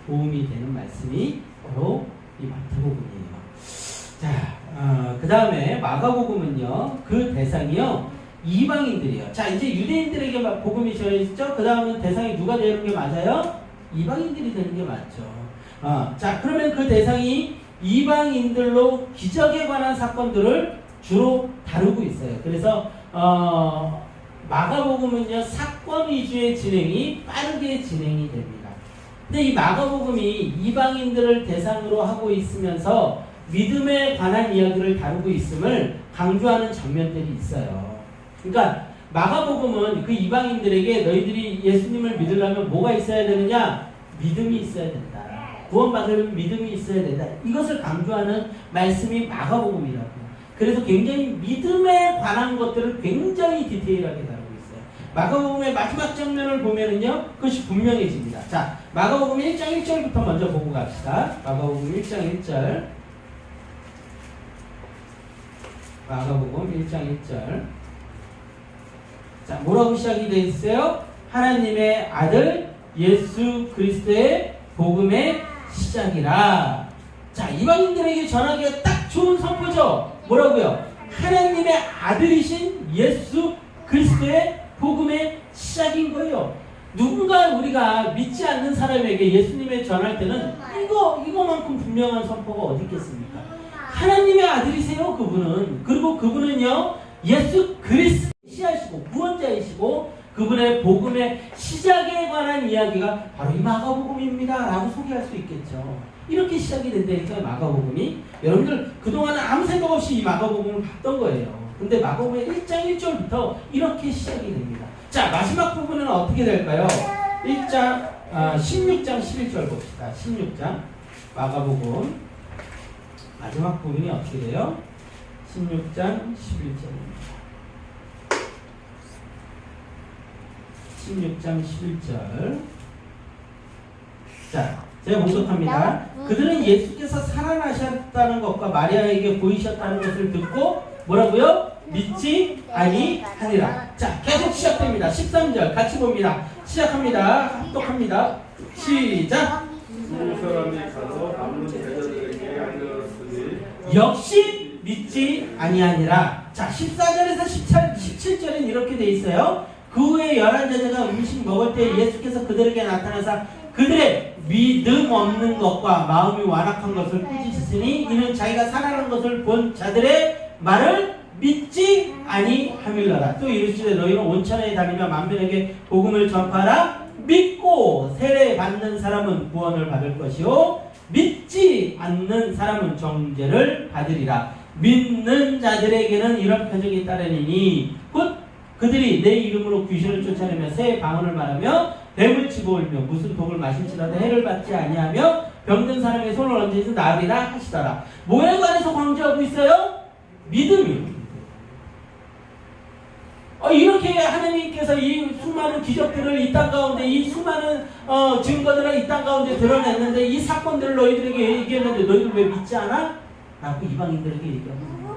S1: 도움이 되는 말씀이 바로 이 마태복음이에요. 자, 그 다음에 마가복음은요, 그 대상이요, 이방인들이에요. 자, 이제 유대인들에게 복음이 전해졌죠? 그 다음은 대상이 누가 되는 게 맞아요? 이방인들이 되는 게 맞죠. 자, 그러면 그 대상이 이방인들로 기적에 관한 사건들을 주로 다루고 있어요. 그래서 마가복음은요, 사건 위주의 진행이 빠르게 진행이 됩니다. 근데 이 마가복음이 이방인들을 대상으로 하고 있으면서 믿음에 관한 이야기를 다루고 있음을 강조하는 장면들이 있어요. 그러니까 마가복음은 그 이방인들에게 너희들이 예수님을 믿으려면 뭐가 있어야 되느냐? 믿음이 있어야 된다. 구원받으려면 믿음이 있어야 된다. 이것을 강조하는 말씀이 마가복음이라고요. 그래서 굉장히 믿음에 관한 것들을 굉장히 디테일하게 다루고 있어요. 마가복음의 마지막 장면을 보면은요, 그것이 분명해집니다. 자, 마가복음 1장 1절부터 먼저 보고 갑시다. 마가복음 1장 1절. 마가복음 1장 1절. 자, 뭐라고 시작이 되어 있어요? 하나님의 아들 예수 그리스도의 복음의 시작이라. 자, 이방인들에게 전하기가 딱 좋은 선포죠. 뭐라고요? 하나님의 아들이신 예수 그리스도의 복음의 시작인 거예요. 누군가 우리가 믿지 않는 사람에게 예수님의 전할 때는 이거만큼 분명한 선포가 어디 있겠습니까? 하나님의 아들이세요, 그분은. 그리고 그분은요, 예수 그리스도 시작이시고 구원자이시고 그분의 복음의 시작에 관한 이야기가 바로 이 마가복음입니다 라고 소개할 수 있겠죠. 이렇게 시작이 된다니까 마가복음이. 여러분들 그동안은 아무 생각 없이 이 마가복음을 봤던 거예요. 근데 마가복음의 1장 1절부터 이렇게 시작이 됩니다. 자, 마지막 부분은 어떻게 될까요? 16장 11절 봅시다. 16장 마가복음 마지막 부분이 어떻게 돼요? 16장 11절입니다. 16장 11절. 자, 제가 봉독합니다. 그들은 예수께서 살아나셨다는 것과 마리아에게 보이셨다는 것을 듣고 뭐라고요? 믿지 아니하니라. 자, 계속 시작됩니다. 13절 같이 봅니다. 시작합니다. 합독합니다. 시작.
S2: 두 사람이 가서 남는 제자들에게 알렸으니
S1: 역시 믿지 아니하니라. 자, 14절에서 17절은 이렇게 돼 있어요. 그 후에 11제자가 음식 먹을 때 예수께서 그들에게 나타나사 그들의 믿음 없는 것과 마음이 완악한 것을 꾸짖으시니 이는 자기가 살아난 것을 본 자들의 말을 믿지 아니하밀러라. 또 이르시되 너희는 온 천하에 다니며 만민에게 복음을 전파하라. 믿고 세례 받는 사람은 구원을 받을 것이요 믿지 않는 사람은 정죄를 받으리라. 믿는 자들에게는 이런 표적이 따르니니 곧 그들이 내 이름으로 귀신을 쫓아내며 새 방언을 말하며 뱀을 치고 울며 무슨 독을 마실지라도 해를 받지 아니하며 병든 사람의 손을 얹어서 나으리라 하시더라. 뭐에 관해서 강조하고 있어요? 믿음이요. 이렇게 하나님께서 이 수많은 기적들을 이 땅 가운데 이 수많은 증거들을 이 땅 가운데 드러냈는데 이 사건들을 너희들에게 얘기했는데 너희들 왜 믿지 않아? 라고 이방인들에게 얘기합니다.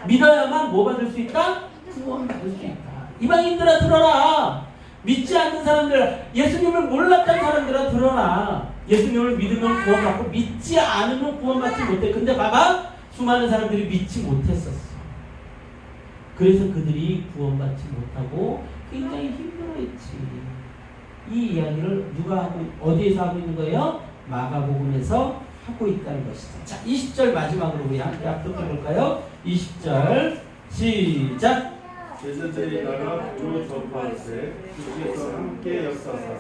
S1: 믿어야만 뭐 받을 수 있다? 구원 받을 수 있다. 이방인들아 들어라. 믿지 않는 사람들, 예수님을 몰랐던 사람들아 들어라. 예수님을 믿으면 구원받고 믿지 않으면 구원받지 못해. 근데 봐봐, 수많은 사람들이 믿지 못했었어. 그래서 그들이 구원받지 못하고 굉장히 힘들어했지. 이 이야기를 누가 하고 어디에서 하고 있는 거예요? 마가복음에서 하고 있다는 것이죠. 자, 20절 마지막으로 우리 함께 합독해볼까요? 20절 시작.
S2: 제자들이 나가 복음을 전파할 때 주께서 함께 역사하사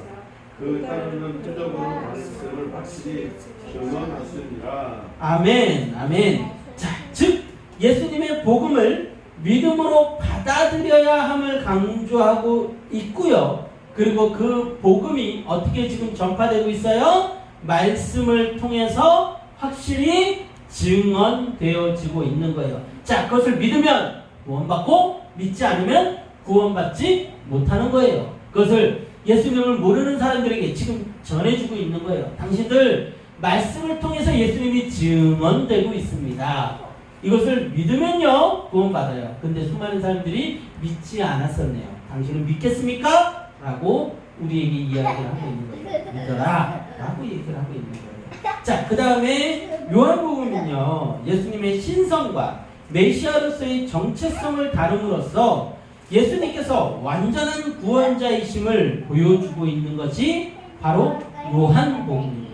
S2: 그 따르는 표적으로 말씀을 확실히 증언하시니라.
S1: 아멘, 아멘. 자, 즉 예수님의 복음을 믿음으로 받아들여야 함을 강조하고 있고요. 그리고 그 복음이 어떻게 지금 전파되고 있어요? 말씀을 통해서 확실히 증언되어지고 있는 거예요. 자, 그것을 믿으면 구원받고 믿지 않으면 구원받지 못하는 거예요. 그것을 예수님을 모르는 사람들에게 지금 전해주고 있는 거예요. 당신들 말씀을 통해서 예수님이 증언되고 있습니다. 이것을 믿으면요 구원받아요. 근데 수많은 사람들이 믿지 않았었네요. 당신은 믿겠습니까? 라고 우리에게 이야기를 하고 있는 거예요. 믿어라 라고 얘기를 하고 있는 거예요. 자, 그 다음에 요한복음은요 예수님의 신성과 메시아로서의 정체성을 다룸으로써 예수님께서 완전한 구원자이심을 보여주고 있는 것이 바로 요한복음입니다.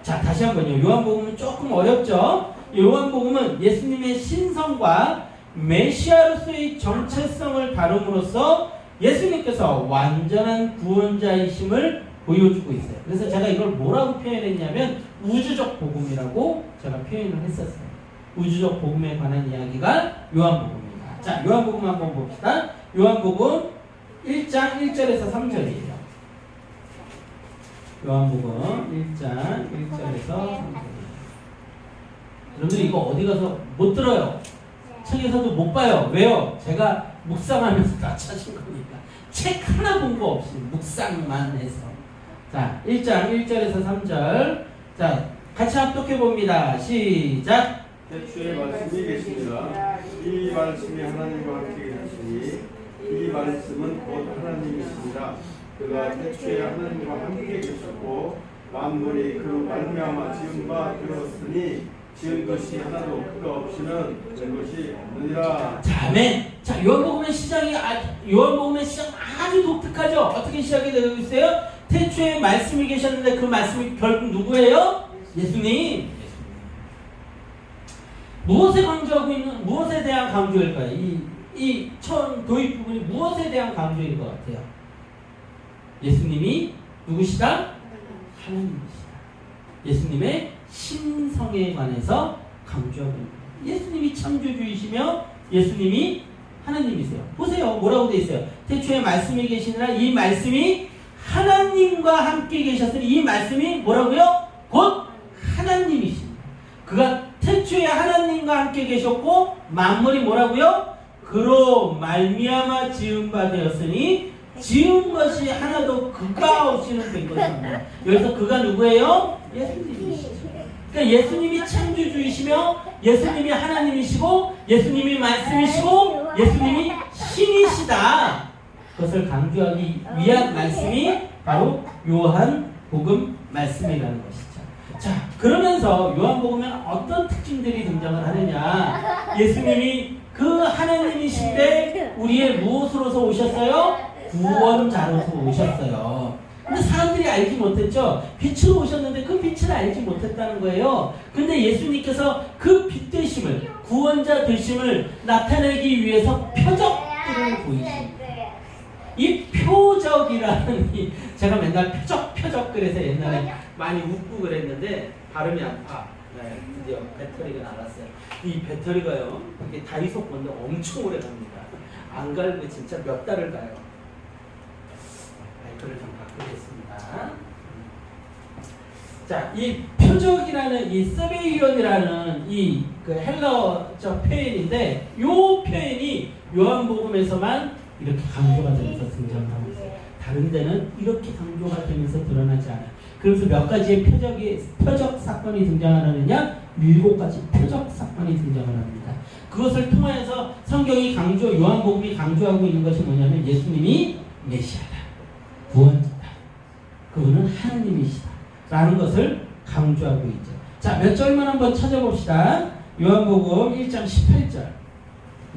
S1: 자, 다시 한번요. 요한복음은 조금 어렵죠? 요한복음은 예수님의 신성과 메시아로서의 정체성을 다룸으로써 예수님께서 완전한 구원자이심을 보여주고 있어요. 그래서 제가 이걸 뭐라고 표현했냐면 우주적 복음이라고 제가 표현을 했었어요. 우주적 복음에 관한 이야기가 요한복음입니다. 자, 요한복음 한번 봅시다. 요한복음 1장 1절에서 3절이에요. 요한복음 1장 1절에서 3절이에요. 여러분들 이거 어디 가서 못 들어요. 책에서도 못 봐요. 왜요? 제가 묵상하면서 다 찾은 거니까. 책 하나 본 거 없이 묵상만 해서. 자, 1장 1절에서 3절. 자, 같이 합독해 봅니다. 시작.
S2: 태초에 말씀이 계시니라. 이 말씀이 하나님과 함께 계시니 이 말씀은 곧 하나님이시니라. 그가 태초에 하나님과 함께 계셨고 만물이 그 말미암아 지은 바 되었으니 지은 것이 하나도 그가 없이는 된 것이 없느니라.
S1: 자, 아멘. 자, 요한복음의 시작이 요한복음의 시작 아주 독특하죠. 어떻게 시작이 되고 있어요? 태초에 말씀이 계셨는데 그 말씀이 결국 누구예요? 예수님. 무엇에 대한 강조일까요? 이 처음 도입 부분이 무엇에 대한 강조일 것 같아요? 예수님이 누구시다? 하나님이시다. 예수님의 신성에 관해서 강조하고 있습니다. 예수님이 창조주이시며 예수님이 하나님이세요. 보세요. 뭐라고 되어 있어요? 태초에 말씀이 계시니라. 이 말씀이 하나님과 함께 계셨으니 이 말씀이 뭐라고요? 곧 하나님이십니다. 그가 태초에 하나님과 함께 계셨고 만물이 뭐라고요? 그로 말미암아 지은 바 되었으니 지은 것이 하나도 그가 없이는 된 것이 없나요? 여기서 그가 누구예요? 예수님이시죠. 그러니까 예수님이 창조주이시며 예수님이 하나님이시고 예수님이 말씀이시고 예수님이 신이시다. 그것을 강조하기 위한 말씀이 바로 요한복음 말씀이라는 것이죠. 자, 그러면서 요한복음에는 어떤 특징들이 등장을 하느냐? 예수님이 그 하나님이신데 우리의 무엇으로서 오셨어요? 구원자로서 오셨어요. 근데 사람들이 알지 못했죠. 빛으로 오셨는데 그 빛을 알지 못했다는 거예요. 근데 예수님께서 그 빛 되심을, 구원자 되심을 나타내기 위해서 표적들을 보이십니다. 이 표적이라는 제가 맨날 표적 그래서 옛날에 많이 웃고 그랬는데 발음이 안 파. 네, 드디어 배터리가 나갔어요. 이 배터리가요, 이게 다이소 건데 엄청 오래 갑니다. 안 갈고 진짜 몇 달을 가요. 마이크를 좀 바꾸겠습니다. 자, 이 표적이라는 이 세베이온이라는 이 그 헬라어적 표현인데, 이 표현이 요한복음에서만 이렇게 강조가 되면서 등장하고 있어요. 다른 데는 이렇게 강조가 되면서 드러나지 않아요. 그래서 몇 가지의 표적 사건이 등장하느냐? 7가지 표적 사건이 등장을 합니다. 그것을 통해서 성경이 요한복음이 강조하고 있는 것이 뭐냐면 예수님이 메시아다, 구원자다, 그분은 하나님이시다 라는 것을 강조하고 있죠. 자, 몇 절만 한번 찾아봅시다. 요한복음 1장 18절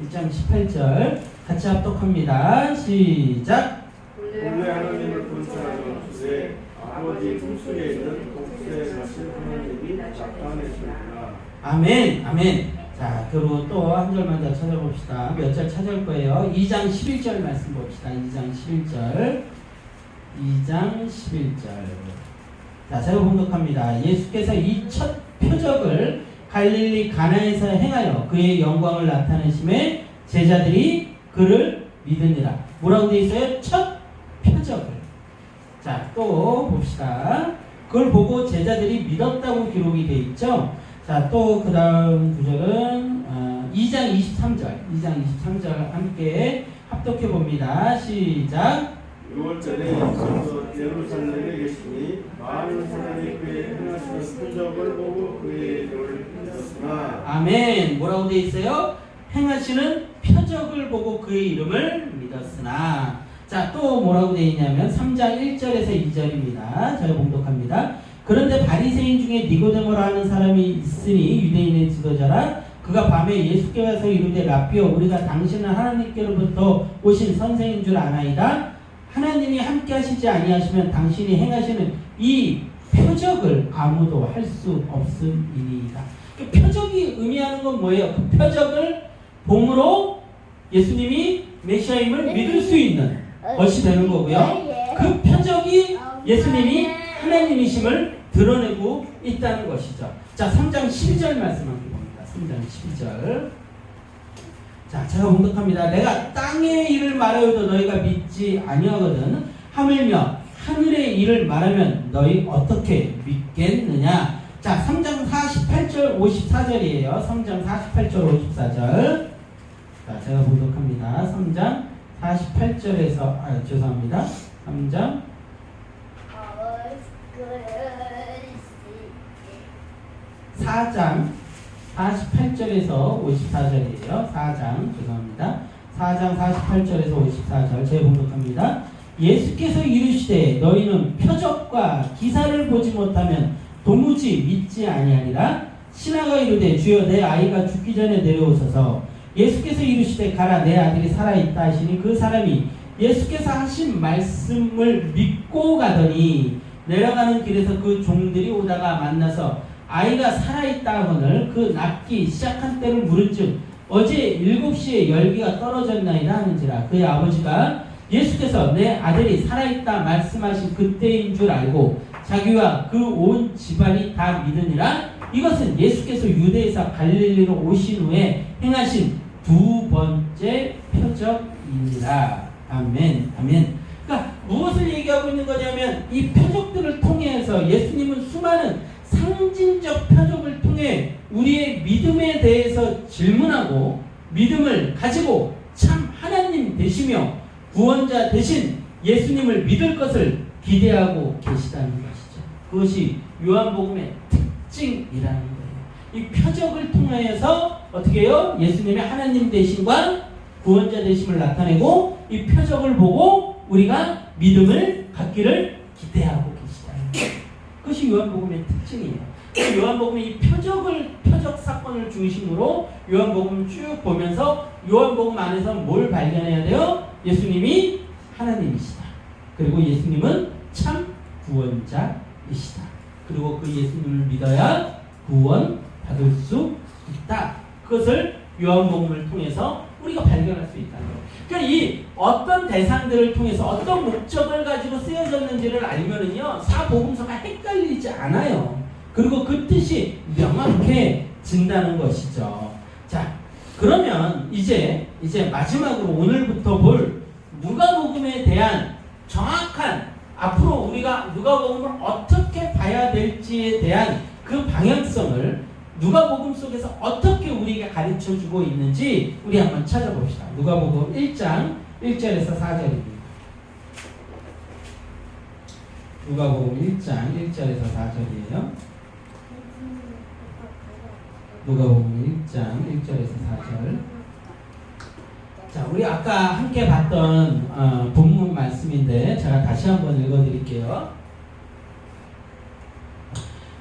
S1: 1장 18절 같이 합독합니다. 시작.
S2: 본래 하나님을 본체하셨으되 아버지 품속에 있는 독세 하신 하나님이 나타내셨구나.
S1: 아멘, 아멘. 자, 그리고 또 한 절만 더 찾아봅시다. 몇 절 찾아올 거예요. 2장 11절 말씀 봅시다. 2장 11절 2장 11절. 자, 제가 봉독합니다. 예수께서 이 첫 표적을 갈릴리 가나에서 행하여 그의 영광을 나타내심에 제자들이 그를 믿으니라. 뭐라고 되어 있어요? 첫 표적을. 자, 또 봅시다. 그걸 보고 제자들이 믿었다고 기록이 되어 있죠. 자, 또 그 다음 구절은 2장 23절 함께 합독해 봅니다. 시작.
S2: 6월절에 예루살렘에 계시니 많은 사람이 그의 행하시는 표적을 보고 그의 이름을 믿었으나.
S1: 아멘. 뭐라고 되어 있어요? 행하시는 표적을 보고 그의 이름을 믿었으나. 자, 또 뭐라고 되어 있냐면 3장 1절에서 2절입니다. 제가 봉독합니다. 그런데 바리새인 중에 니고데모라 하는 사람이 있으니 유대인의 지도자라. 그가 밤에 예수께 와서 이르되 라삐여 우리가 당신은 하나님께로부터 오신 선생인 줄 아나이다. 하나님이 함께 하시지 아니하시면 당신이 행하시는 이 표적을 아무도 할 수 없음이니이다. 그 표적이 의미하는 건 뭐예요? 그 표적을 봄으로 예수님이 메시아임을 믿을 수 있는 것이 되는 거고요. 그 표적이 예수님이 하나님이심을 드러내고 있다는 것이죠. 자, 3장 12절 말씀 함께 봅니다. 3장 12절. 자, 제가 봉독합니다. 내가 땅의 일을 말하여도 너희가 믿지 아니하거든 하물며 하늘의 일을 말하면 너희 어떻게 믿겠느냐. 자, 3장 48절 54절이에요. 3장 48절 54절. 자, 제가 봉독합니다. 3장 48절에서 죄송합니다. 3장 4장 48절에서 54절이에요. 4장 죄송합니다. 4장 48절에서 54절 제가 봉독합니다. 예수께서 이르시되 너희는 표적과 기사를 보지 못하면 도무지 믿지 아니하리라. 신하가 이르되 주여 내 아이가 죽기 전에 내려오소서. 예수께서 이르시되 가라 내 아들이 살아있다 하시니 그 사람이 예수께서 하신 말씀을 믿고 가더니 내려가는 길에서 그 종들이 오다가 만나서 아이가 살아있다 하거늘 그 낫기 시작한 때를 물은즉 어제 7시에 열기가 떨어졌나이다 하는지라. 그의 아버지가 예수께서 내 아들이 살아있다 말씀하신 그때인 줄 알고 자기와 그 온 집안이 다 믿으니라. 이것은 예수께서 유대에서 갈릴리로 오신 후에 행하신 두 번째 표적이니라. 아멘. 아멘. 그러니까 무엇을 얘기하고 있는 거냐면 이 표적들을 통해서 예수님은 수많은 상징적 표적을 통해 우리의 믿음에 대해서 질문하고 믿음을 가지고 참 하나님 되시며 구원자 되신 예수님을 믿을 것을 기대하고 계시다는 것이죠. 그것이 요한복음의 특징이라는 거예요. 이 표적을 통해서 어떻게 해요? 예수님의 하나님 되심과 구원자 되심을 나타내고 이 표적을 보고 우리가 믿음을 갖기를 기대하고 계시다는 거예요. 그것이 요한복음의 특징이에요. 요한복음이 이 표적 사건을 중심으로 요한복음을 쭉 보면서 요한복음 안에서 뭘 발견해야 돼요? 예수님이 하나님이시다. 그리고 예수님은 참 구원자이시다. 그리고 그 예수님을 믿어야 구원 받을 수 있다. 그것을 요한복음을 통해서 우리가 발견할 수 있다는 거예요. 그러니까 이 어떤 대상들을 통해서 어떤 목적을 가지고 쓰여졌는지를 알면은요 사복음서가 헷갈리지 않아요. 그리고 그 뜻이 명확해진다는 것이죠. 자, 그러면 이제 마지막으로 오늘부터 볼 누가복음에 대한 정확한 앞으로 우리가 누가복음을 어떻게 봐야 될지에 대한 그 방향성을 누가복음 속에서 어떻게 우리에게 가르쳐주고 있는지 우리 한번 찾아봅시다. 누가복음 1장 1절에서 4절입니다. 누가복음 1장 1절에서 4절이에요. 누가복음 1장 1절에서 4절. 자, 우리 아까 함께 봤던 본문 말씀인데 제가 다시 한번 읽어드릴게요.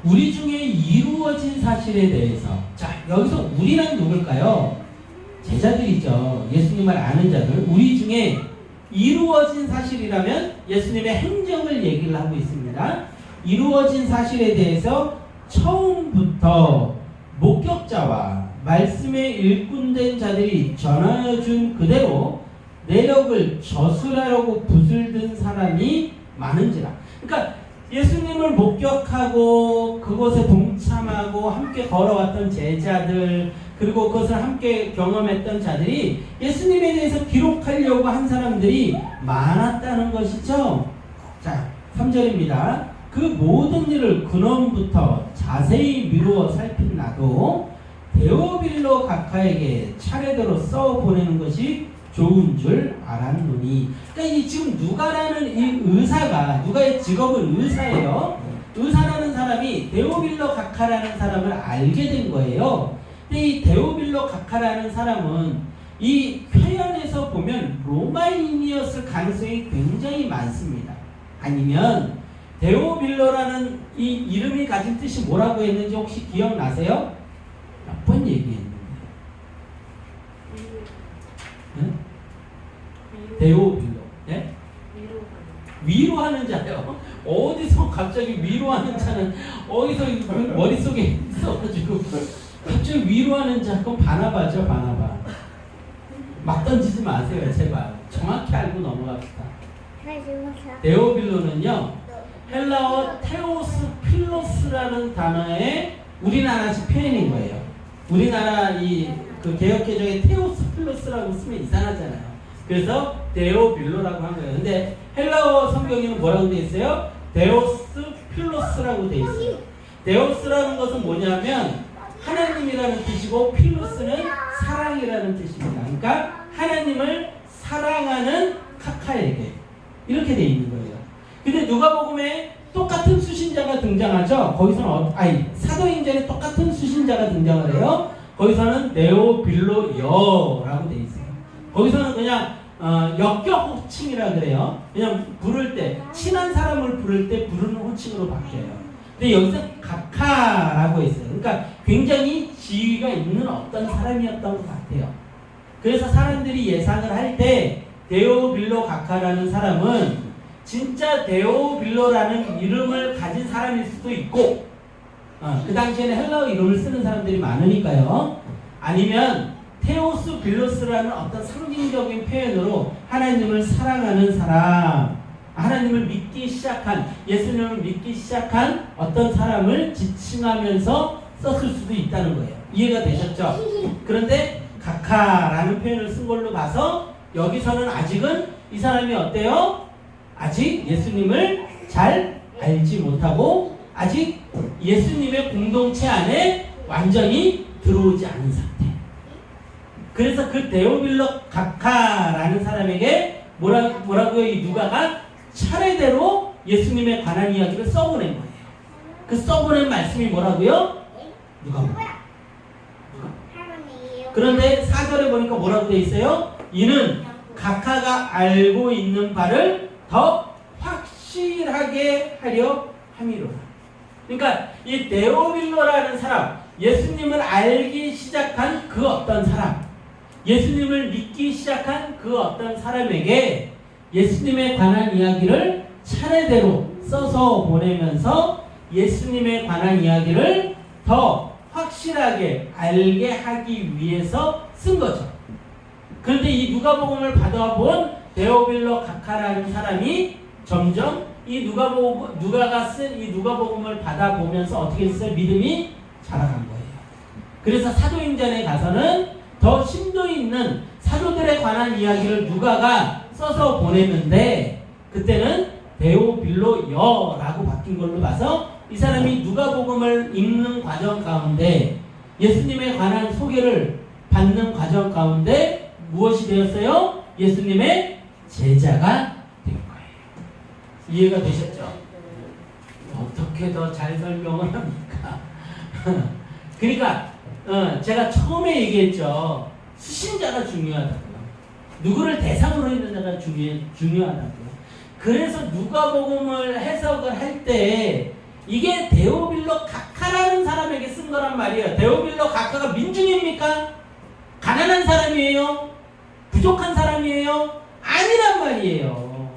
S1: 우리 중에 이루어진 사실에 대해서, 자, 여기서 우리는 누굴까요? 제자들이죠. 예수님을 아는 자들. 우리 중에 이루어진 사실이라면 예수님의 행적을 얘기를 하고 있습니다. 이루어진 사실에 대해서 처음부터 목격자와 말씀에 일꾼된 자들이 전하여 준 그대로 내력을 저술하려고 붓을 든 사람이 많은지라. 그러니까 예수님을 목격하고 그곳에 동참하고 함께 걸어왔던 제자들, 그리고 그것을 함께 경험했던 자들이 예수님에 대해서 기록하려고 한 사람들이 많았다는 것이죠. 자, 3절입니다. 그 모든 일을 근원부터 자세히 미루어 살핀 나도 데오빌로 각하에게 차례대로 써 보내는 것이 좋은 줄 알았노니. 그러니까 이 지금 누가라는 이 의사가, 누가의 직업은 의사예요. 의사라는 사람이 데오빌로 각하라는 사람을 알게 된 거예요. 근데 이 데오빌로 각하라는 사람은 이 표현에서 보면 로마인이었을 가능성이 굉장히 많습니다. 아니면 데오빌로라는 이 이름이 가진 뜻이 뭐라고 했는지 혹시 기억나세요? 몇 번 얘기했는데 데오빌로. 예? 위로하는 자요. 어디서 갑자기 위로하는 자는 어디서 머릿속에 있어가지고 갑자기 위로하는 자. 그럼 바나바죠, 바나바. 막 던지지 마세요, 제발. 정확히 알고 넘어갑시다. 데오빌로는요, 헬라어 테오스 필로스라는 단어의 우리나라식 표현인 거예요. 우리나라 그 개역개정에 테오스 필로스라고 쓰면 이상하잖아요. 그래서 데오빌로라고 한 거예요. 근데 헬라어 성경에는 뭐라고 돼 있어요? 데오스 필로스라고 돼 있어요. 데오스라는 것은 뭐냐면 하나님이라는 뜻이고 필로스는 사랑이라는 뜻입니다. 그러니까 하나님을 사랑하는 카카에게 이렇게 돼 있는 거예요. 근데 누가복음에 똑같은 수신자가 등장하죠. 거기서는 사도행전에 똑같은 수신자가 등장을 해요. 거기서는 네오빌로여라고 돼 있어요. 거기서는 그냥 역격 호칭이라 그래요. 그냥 부를 때 친한 사람을 부를 때 부르는 호칭으로 바뀌어요. 근데 여기서 각하라고 했어요. 그러니까 굉장히 지위가 있는 어떤 사람이었던 것 같아요. 그래서 사람들이 예상을 할 때 데오빌로 각하라는 사람은 진짜 데오빌로라는 이름을 가진 사람일 수도 있고, 그 당시에는 헬라어 이름을 쓰는 사람들이 많으니까요. 아니면 테오스 빌로스라는 어떤 상징적인 표현으로 하나님을 사랑하는 사람, 하나님을 믿기 시작한, 예수님을 믿기 시작한 어떤 사람을 지칭하면서 썼을 수도 있다는 거예요. 이해가 되셨죠? 그런데 각하라는 표현을 쓴 걸로 봐서 여기서는 아직은 이 사람이 어때요? 아직 예수님을 잘 알지 못하고 아직 예수님의 공동체 안에 완전히 들어오지 않은 상태. 그래서 그 데오빌로 각하라는 사람에게 뭐라고요? 이 누가가 차례대로 예수님에 관한 이야기를 써보낸 거예요. 그 써보낸 말씀이 뭐라고요? 누가? 그런데 4절에 보니까 뭐라고 돼 있어요? 이는 각하가 알고 있는 바를 더 확실하게 하려 함이로라. 그러니까 이 데오빌로라는 사람, 예수님을 알기 시작한 그 어떤 사람, 예수님을 믿기 시작한 그 어떤 사람에게 예수님에 관한 이야기를 차례대로 써서 보내면서 예수님에 관한 이야기를 더 확실하게 알게 하기 위해서 쓴 거죠. 그런데 이 누가복음을 받아본 데오빌로 각하라는 사람이 점점 이 누가가 쓴 이 누가복음을 받아보면서 어떻게 했어요? 믿음이 자라간 거예요. 그래서 사도행전에 가서는 더 심도 있는 사도들에 관한 이야기를 누가가 써서 보냈는데 그때는 데오빌로여라고 바뀐 걸로 봐서 이 사람이 누가복음을 읽는 과정 가운데 예수님에 관한 소개를 받는 과정 가운데 무엇이 되었어요? 예수님의 제자가 된 거예요. 이해가 되셨죠? 어떻게 더 잘 설명을 합니까? 그러니까 제가 처음에 얘기했죠. 수신자가 중요하다고요. 누구를 대상으로 있는 자가 중요하다고요. 그래서 누가복음을 해석을 할 때 이게 데오빌로 각하라는 사람에게 쓴 거란 말이에요. 데오빌로 각하가 민중입니까? 가난한 사람이에요? 부족한 사람이에요? 아니란 말이에요.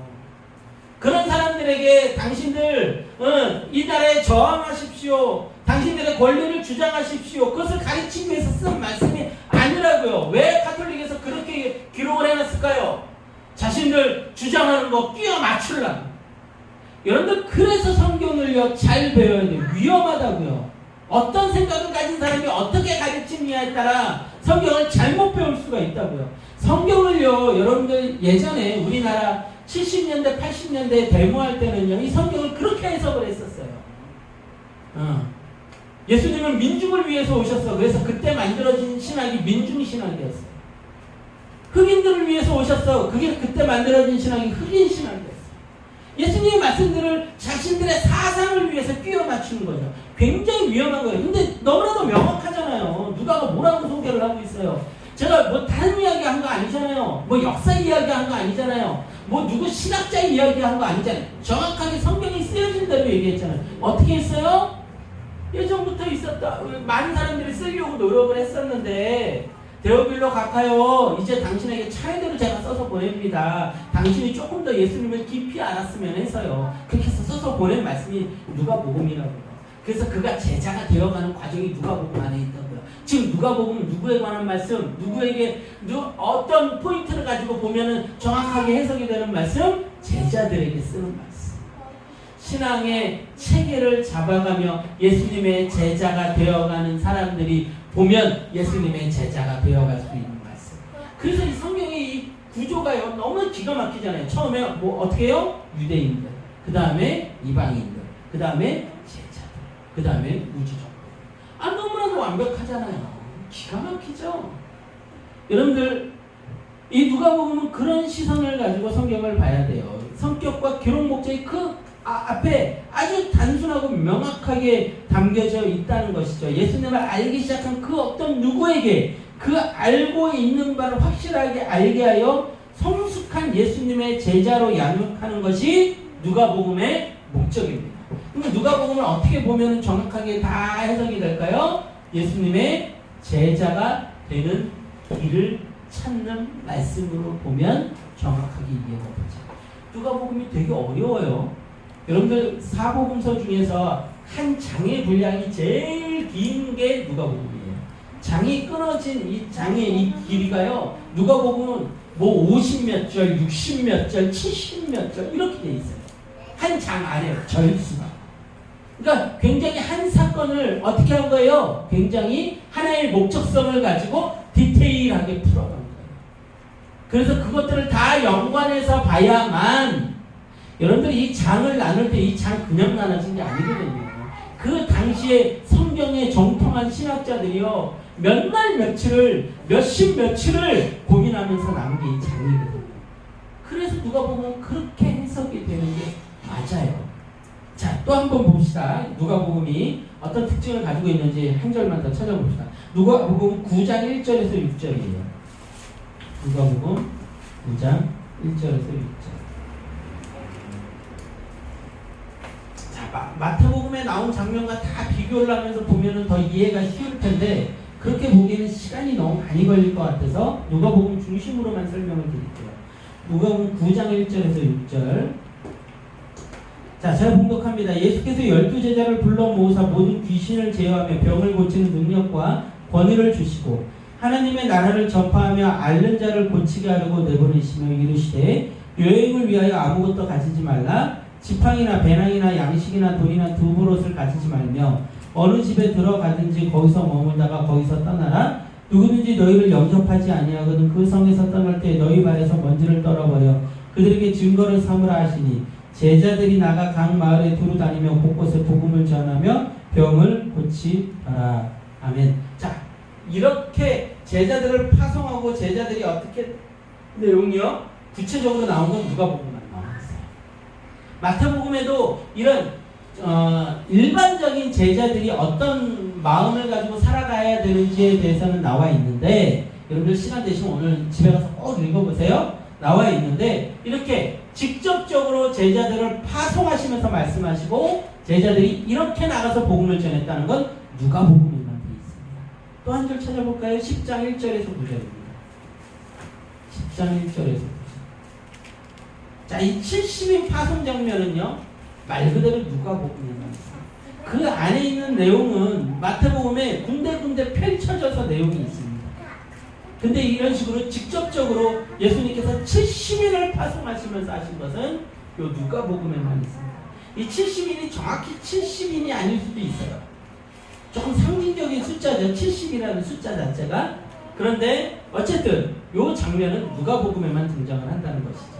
S1: 그런 사람들에게 당신들 이 나라에 저항하십시오. 당신들의 권리를 주장하십시오. 그것을 가르치기 위해서 쓴 말씀이 아니라고요. 왜 가톨릭에서 그렇게 기록을 해놨을까요? 자신들 주장하는 거 끼워 맞추려고. 여러분들 그래서 성경을요 잘 배워야 돼요. 위험하다고요. 어떤 생각을 가진 사람이 어떻게 가르치느냐에 따라 성경을 잘못 배울 수가 있다고요. 성경을요 여러분들 예전에 우리나라 70년대 80년대에 데모할 때는요 이 성경을 그렇게 해석을 했었어요. 예수님은 민중을 위해서 오셨어. 그래서 그때 만들어진 신학이 민중신학이었어요. 흑인들을 위해서 오셨어. 그게 그때 만들어진 신학이 흑인신학이었어요. 예수님의 말씀들을 자신들의 사상을 위해서 끼워 맞추는 거죠. 굉장히 위험한 거예요. 근데 너무나도 명확하잖아요. 누가가 뭐라고 소개를 하고 있어요. 제가 뭐 다른 이야기 한 거 아니잖아요. 뭐 역사 이야기 한 거 아니잖아요. 뭐 누구 신학자 이야기 한 거 아니잖아요. 정확하게 성경이 쓰여진 대로 얘기했잖아요. 어떻게 했어요? 예전부터 있었다. 많은 사람들이 쓰려고 노력을 했었는데 데오빌로 각하여 이제 당신에게 차례대로 제가 써서 보냅니다. 당신이 조금 더 예수님을 깊이 알았으면 해서요. 그렇게 해서 써서 보낸 말씀이 누가복음이라고요. 그래서 그가 제자가 되어가는 과정이 누가복음 안에 있다고요. 지금 누가복음은 누구에 관한 말씀, 누구에게 어떤 포인트를 가지고 보면은 정확하게 해석이 되는 말씀, 제자들에게 쓰는 말씀. 신앙의 체계를 잡아가며 예수님의 제자가 되어가는 사람들이 보면 예수님의 제자가 되어갈 수 있는 말씀. 그래서 이 성경의 이 구조가요 너무 기가 막히잖아요. 처음에 뭐 어떻게 해요? 유대인들, 그 다음에 이방인들, 그 다음에 제자들, 그 다음에 우주적. 너무나도 완벽하잖아요. 기가 막히죠. 여러분들 이 누가복음은 그런 시선을 가지고 성경을 봐야 돼요. 성격과 기록 목적이 앞에 아주 단순하고 명확하게 담겨져 있다는 것이죠. 예수님을 알기 시작한 그 어떤 누구에게 그 알고 있는 바를 확실하게 알게 하여 성숙한 예수님의 제자로 양육하는 것이 누가복음의 목적입니다. 그럼 누가복음을 어떻게 보면 정확하게 다 해석이 될까요? 예수님의 제자가 되는 길을 찾는 말씀으로 보면 정확하게 이해가 되죠. 누가복음이 되게 어려워요. 여러분들 사복음서 중에서 한 장의 분량이 제일 긴 게 누가복음이에요. 장이 끊어진 이 장의 이 길이가요. 누가복음은 뭐 50몇 절, 60몇 절, 70몇 절 이렇게 돼 있어요. 한 장 안에 절수가. 그러니까 굉장히 한 사건을 어떻게 한 거예요? 굉장히 하나의 목적성을 가지고 디테일하게 풀어간 거예요. 그래서 그것들을 다 연관해서 봐야만 여러분들이 이 장을 나눌 때 이 장 그냥 나눠진 게 아니거든요. 그 당시에 성경에 정통한 신학자들이요 몇 날 며칠을 몇십 며칠을 고민하면서 나온 게 이 장이거든요. 그래서 누가 보면 그렇게 해석이 되는 게 맞아요. 자, 또 한 번 봅시다. 누가복음이 어떤 특징을 가지고 있는지 한 절만 더 찾아봅시다. 누가복음 9장 1절에서 6절이에요. 누가복음 9장 1절에서 6절. 자, 마태복음에 나온 장면과 다 비교를 하면서 보면은 더 이해가 쉬울 텐데 그렇게 보기에는 시간이 너무 많이 걸릴 것 같아서 누가복음 중심으로만 설명을 드릴게요. 누가복음 9장 1절에서 6절. 자, 제가 봉독합니다. 예수께서 12제자를 불러 모으사 모든 귀신을 제어하며 병을 고치는 능력과 권위를 주시고 하나님의 나라를 전파하며 앓는 자를 고치게 하려고 내보내시며 이르시되 여행을 위하여 아무것도 가지지 말라. 지팡이나 배낭이나 양식이나 돈이나 두부롯을 가지지 말며 어느 집에 들어가든지 거기서 머물다가 거기서 떠나라. 누구든지 너희를 영접하지 아니하거든 그 성에서 떠날 때 너희 발에서 먼지를 떨어버려 그들에게 증거를 삼으라 하시니 제자들이 나가 각 마을에 두루 다니며 곳곳에 복음을 전하며 병을 고치더라. 아멘. 자, 이렇게 제자들을 파송하고 제자들이 어떻게 내용이요? 구체적으로 나온 건 누가복음만 나왔어요. 마태복음에도 이런 일반적인 제자들이 어떤 마음을 가지고 살아가야 되는지에 대해서는 나와 있는데 여러분들 시간 되시면 오늘 집에 가서 꼭 읽어보세요. 나와 있는데 이렇게 직접적으로 제자들을 파송하시면서 말씀하시고 제자들이 이렇게 나가서 복음을 전했다는 건 누가복음에만 되어 있습니다. 또 한 절 찾아볼까요? 10장 1절에서 9절입니다. 10장 1절에서 9절. 자, 이 70인 파송 장면은요 말 그대로 누가복음에만 있습니다. 그 안에 있는 내용은 마태복음에 군데군데 펼쳐져서 내용이 있습니다. 근데 이런 식으로 직접적으로 예수님께서 70인을 파송하시면서 하신 것은 요 누가복음에만 있습니다. 이 70인이 정확히 70인이 아닐 수도 있어요. 조금 상징적인 숫자죠. 70이라는 숫자 자체가. 그런데 어쨌든 요 장면은 누가복음에만 등장을 한다는 것이죠.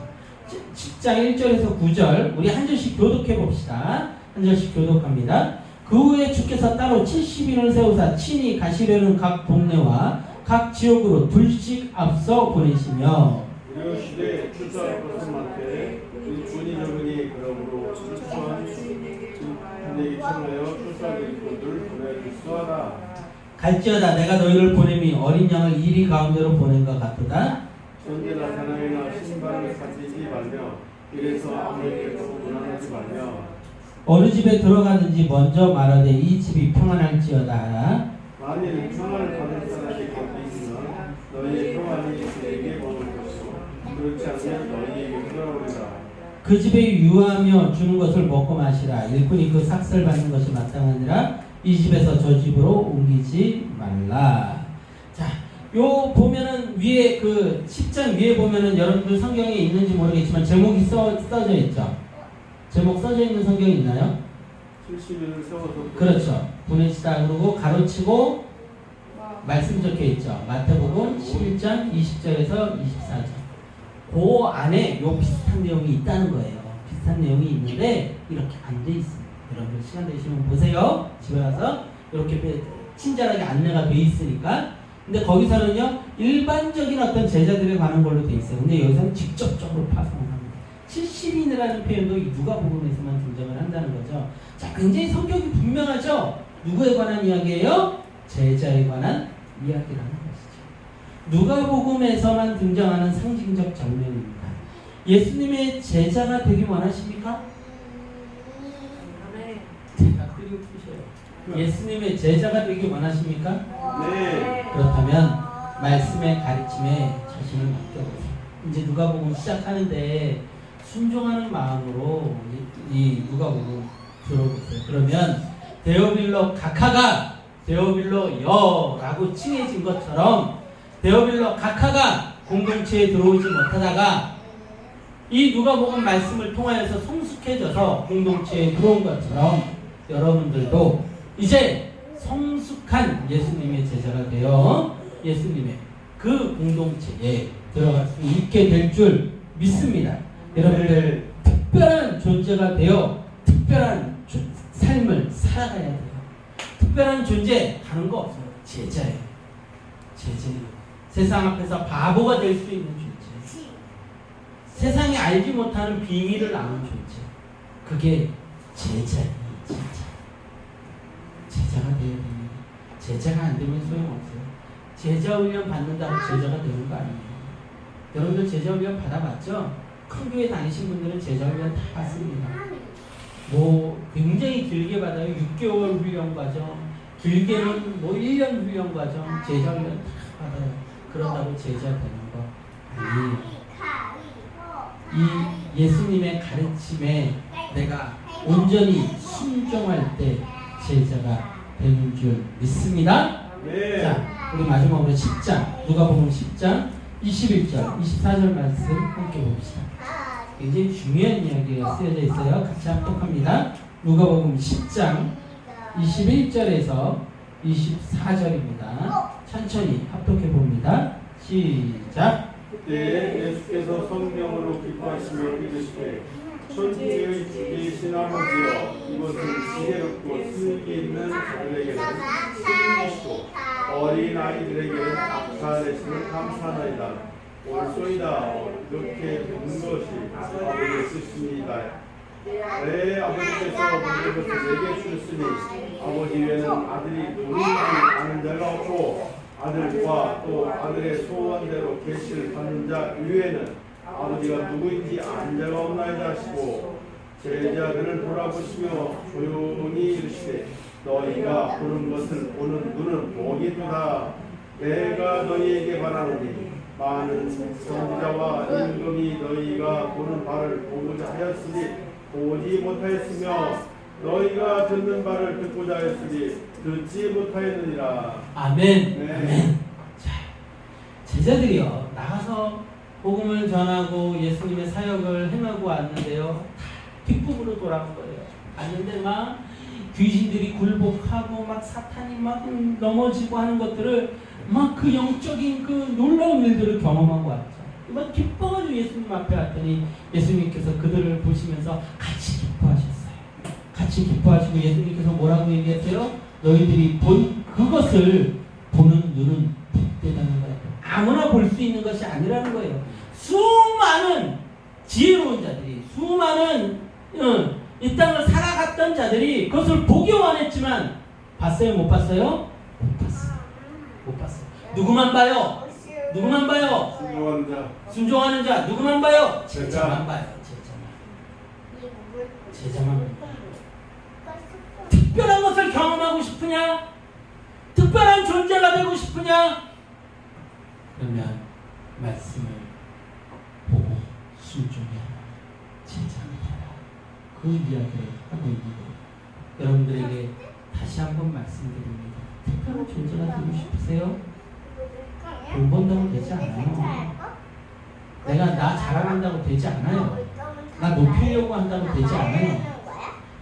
S1: 10장 1절에서 9절 우리 한 절씩 교독해 봅시다. 한 절씩 교독합니다. 그 후에 주께서 따로 70인을 세우사 친히 가시려는 각 동네와 각 지역으로 둘씩 앞서 보내시며
S2: 이르시되 출사할 것은 많되 군이 적으니 그러므로 출소한 군에게 청하여 출사할 일꾼들 보내주소하라.
S1: 갈지어다 내가 너희를 보냄이 어린 양을 이리 가운데로 보낸 것 같도다.
S2: 전제나 사나이나 신발을 가지지 말며 길에서 아무에게도 고난하지 말며
S1: 어느 집에 들어가든지 먼저 말하되 이 집이 평안할지어다 하라.
S2: 만일 평안을 받을 사람이 곁에 있으면 그렇지 않으면 너희에게 돌아오리라.
S1: 그 집에 유하며 주는 것을 먹고 마시라. 일꾼이 그 삭슬 받는 것이 마땅하니라. 이 집에서 저 집으로 옮기지 말라. 자, 요 보면은 위에 그 10장 위에 보면은 여러분들 성경에 있는지 모르겠지만 제목이 써져 있죠. 제목 써져 있는 성경이 있나요?
S2: 70일을 세워서
S1: 그렇죠. 보내시다 그러고 가로치고 말씀 적혀 있죠. 마태복음 11장 20절에서 24절. 그 안에 요 비슷한 내용이 있다는 거예요. 비슷한 내용이 있는데 이렇게 안 돼 있습니다. 여러분 시간 되시면 보세요. 집에 가서 이렇게 친절하게 안내가 돼 있으니까. 근데 거기서는요 일반적인 어떤 제자들에 관한 걸로 돼 있어요. 근데 여기서는 직접적으로 파송을 합니다. 70인이라는 표현도 누가복음에서만 등장을 한다는 거죠. 자, 굉장히 성격이 분명하죠. 누구에 관한 이야기예요? 제자에 관한 이야기라는 것이죠. 누가복음에서만 등장하는 상징적 장면입니다. 예수님의 제자가 되기 원하십니까? 제가 끓이고 푸셔요. 예수님의 제자가 되기 원하십니까?
S2: 네.
S1: 그렇다면 말씀의 가르침에 자신을 맡겨보세요. 이제 누가복음 시작하는데 순종하는 마음으로 이 누가복음 들어보세요. 그러면 데오빌로 각하가 데오빌로 여라고 칭해진 것처럼 데오빌로 각하가 공동체에 들어오지 못하다가 이 누가복음 말씀을 통하여서 성숙해져서 공동체에 들어온 것처럼 여러분들도 이제 성숙한 예수님의 제자가 되어 예수님의 그 공동체에 들어갈 수 있게 될 줄 믿습니다. 여러분들 특별한 존재가 되어 특별한 삶을 살아가야 돼요. 특별한 존재 다른 거 없어요. 제자예요. 제자예요. 세상 앞에서 바보가 될 수 있는 존재. 세상이 알지 못하는 비밀을 아는 존재. 그게 제자예요. 제자가 되어야 됩니다. 제자가 안 되면 소용없어요. 제자 훈련 받는다고 제자가 되는 거 아니에요. 여러분들 제자 훈련 받아봤죠? 큰 교회 다니신 분들은 제자 훈련 다 받습니다. 뭐 굉장히 길게 받아요. 6개월 훈련 과정, 길게는 뭐 1년 훈련 과정, 제자 훈련 다 받아요. 그런다고 제자 되는 거 아니에요. 이 예수님의 가르침에 내가 온전히 순종할 때 제자가 되는 줄 믿습니다.
S2: 네.
S1: 자, 우리 마지막으로 10장, 누가복음 10장 21절, 24절 말씀 함께 봅시다. 굉장히 중요한 이야기가 쓰여져 있어요. 같이 합독합니다. 누가복음 10장 21절에서 24절입니다. 천천히 합독해 봅니다. 시작.
S2: 그때 예수께서 성령으로 기뻐하시며 이르시되 천지의 주이신 아버지여 이것은 지혜롭고 슬기 있는 자들에게는 승리시고 어린 아이들에게는 악사 되시는 감사나이다. 옳소이다. 이렇게 된 것이 아버지의 뜻입니다. 내 아버지께서 모든 것을 내게 주셨으니 아버지 외에는 아들이 누군지 아는 자가 없고 아들과 또 아들의 소원대로 계시를 받는 자 위에는 아버지가 누구인지 아는 자가 없나이다 하시고 제자들을 돌아보시며 조용히 이르시되 너희가 보는 것을 보는 눈은 복이도다. 내가 너희에게 말하노니 많은 선지자와 임금이 너희가 보는 바를 보고자 하였으니 보지 못하였으며 너희가 듣는 바를 듣고자 하였으니 듣지 못하였느니라.
S1: 아멘.
S2: 네.
S1: 아멘. 자, 제자들이요 나가서 복음을 전하고 예수님의 사역을 행하고 왔는데요. 뒷부분으로 돌아온 거예요. 왔는데 막 귀신들이 굴복하고 막 사탄이 막 넘어지고 하는 것들을 막 그 영적인 그 놀라운 일들을 경험하고 왔죠. 막 기뻐가지고 예수님 앞에 왔더니 예수님께서 그들을 보시면서 같이 기뻐하셨어요. 같이 기뻐하시고 예수님께서 뭐라고 얘기했어요? 너희들이 본 그것을 보는 눈은 복되다는 거예요. 아무나 볼 수 있는 것이 아니라는 거예요. 수많은 지혜로운 자들이 수많은 이 땅을 살아갔던 자들이 그것을 보기 원했지만 봤어요? 못 봤어요? 못 봤어요. 못 봤어요. 누구만 봐요? 누구만 봐요?
S2: 순종하는 자.
S1: 순종하는 자. 누구만 봐요?
S2: 제자.
S1: 제자만 봐요. 제자만 봐요. 특별한 것을 경험하고 싶으냐? 특별한 존재가 되고 싶으냐? 그러면 말씀을 보고 그 이야기를 하고 있는 거예요. 여러분들에게 다시 한번 말씀드립니다. 특별한 존재가 되고 싶으세요? 돈 번다고 되지 않아요. 내가 나 자랑한다고 되지 않아요. 나 높이려고 한다고 되지 않아요.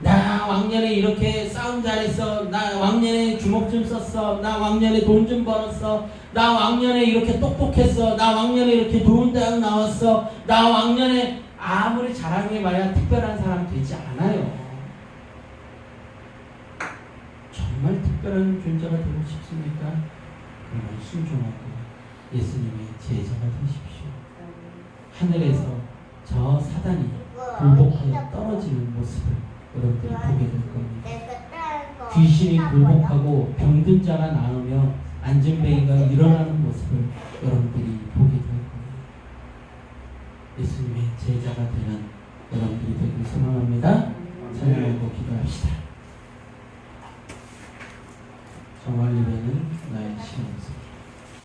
S1: 나 왕년에 이렇게 싸움 잘했어. 나 왕년에 주먹 좀 썼어. 나 왕년에 돈 좀 벌었어. 나 왕년에 이렇게 똑똑했어. 나 왕년에 이렇게 좋은 대학 나왔어. 나 왕년에 아무리 자랑해봐야 특별한 사람 되지 않아요. 정말 특별한 존재가 되고 싶습니까? 그러면 순종하고 예수님의 제자가 되십시오. 하늘에서 저 사단이 굴복하여 떨어지는 모습을 여러분들이 보게 될 겁니다. 귀신이 굴복하고 병든 자가 나으며 안진뱅이가 일어나는 모습을 여러분들이 보게 될 겁니다. 예수님의 제자가 되는 여러분들이 되길 소망합니다. 찬양하고 기도합시다. 정말 예배는 나의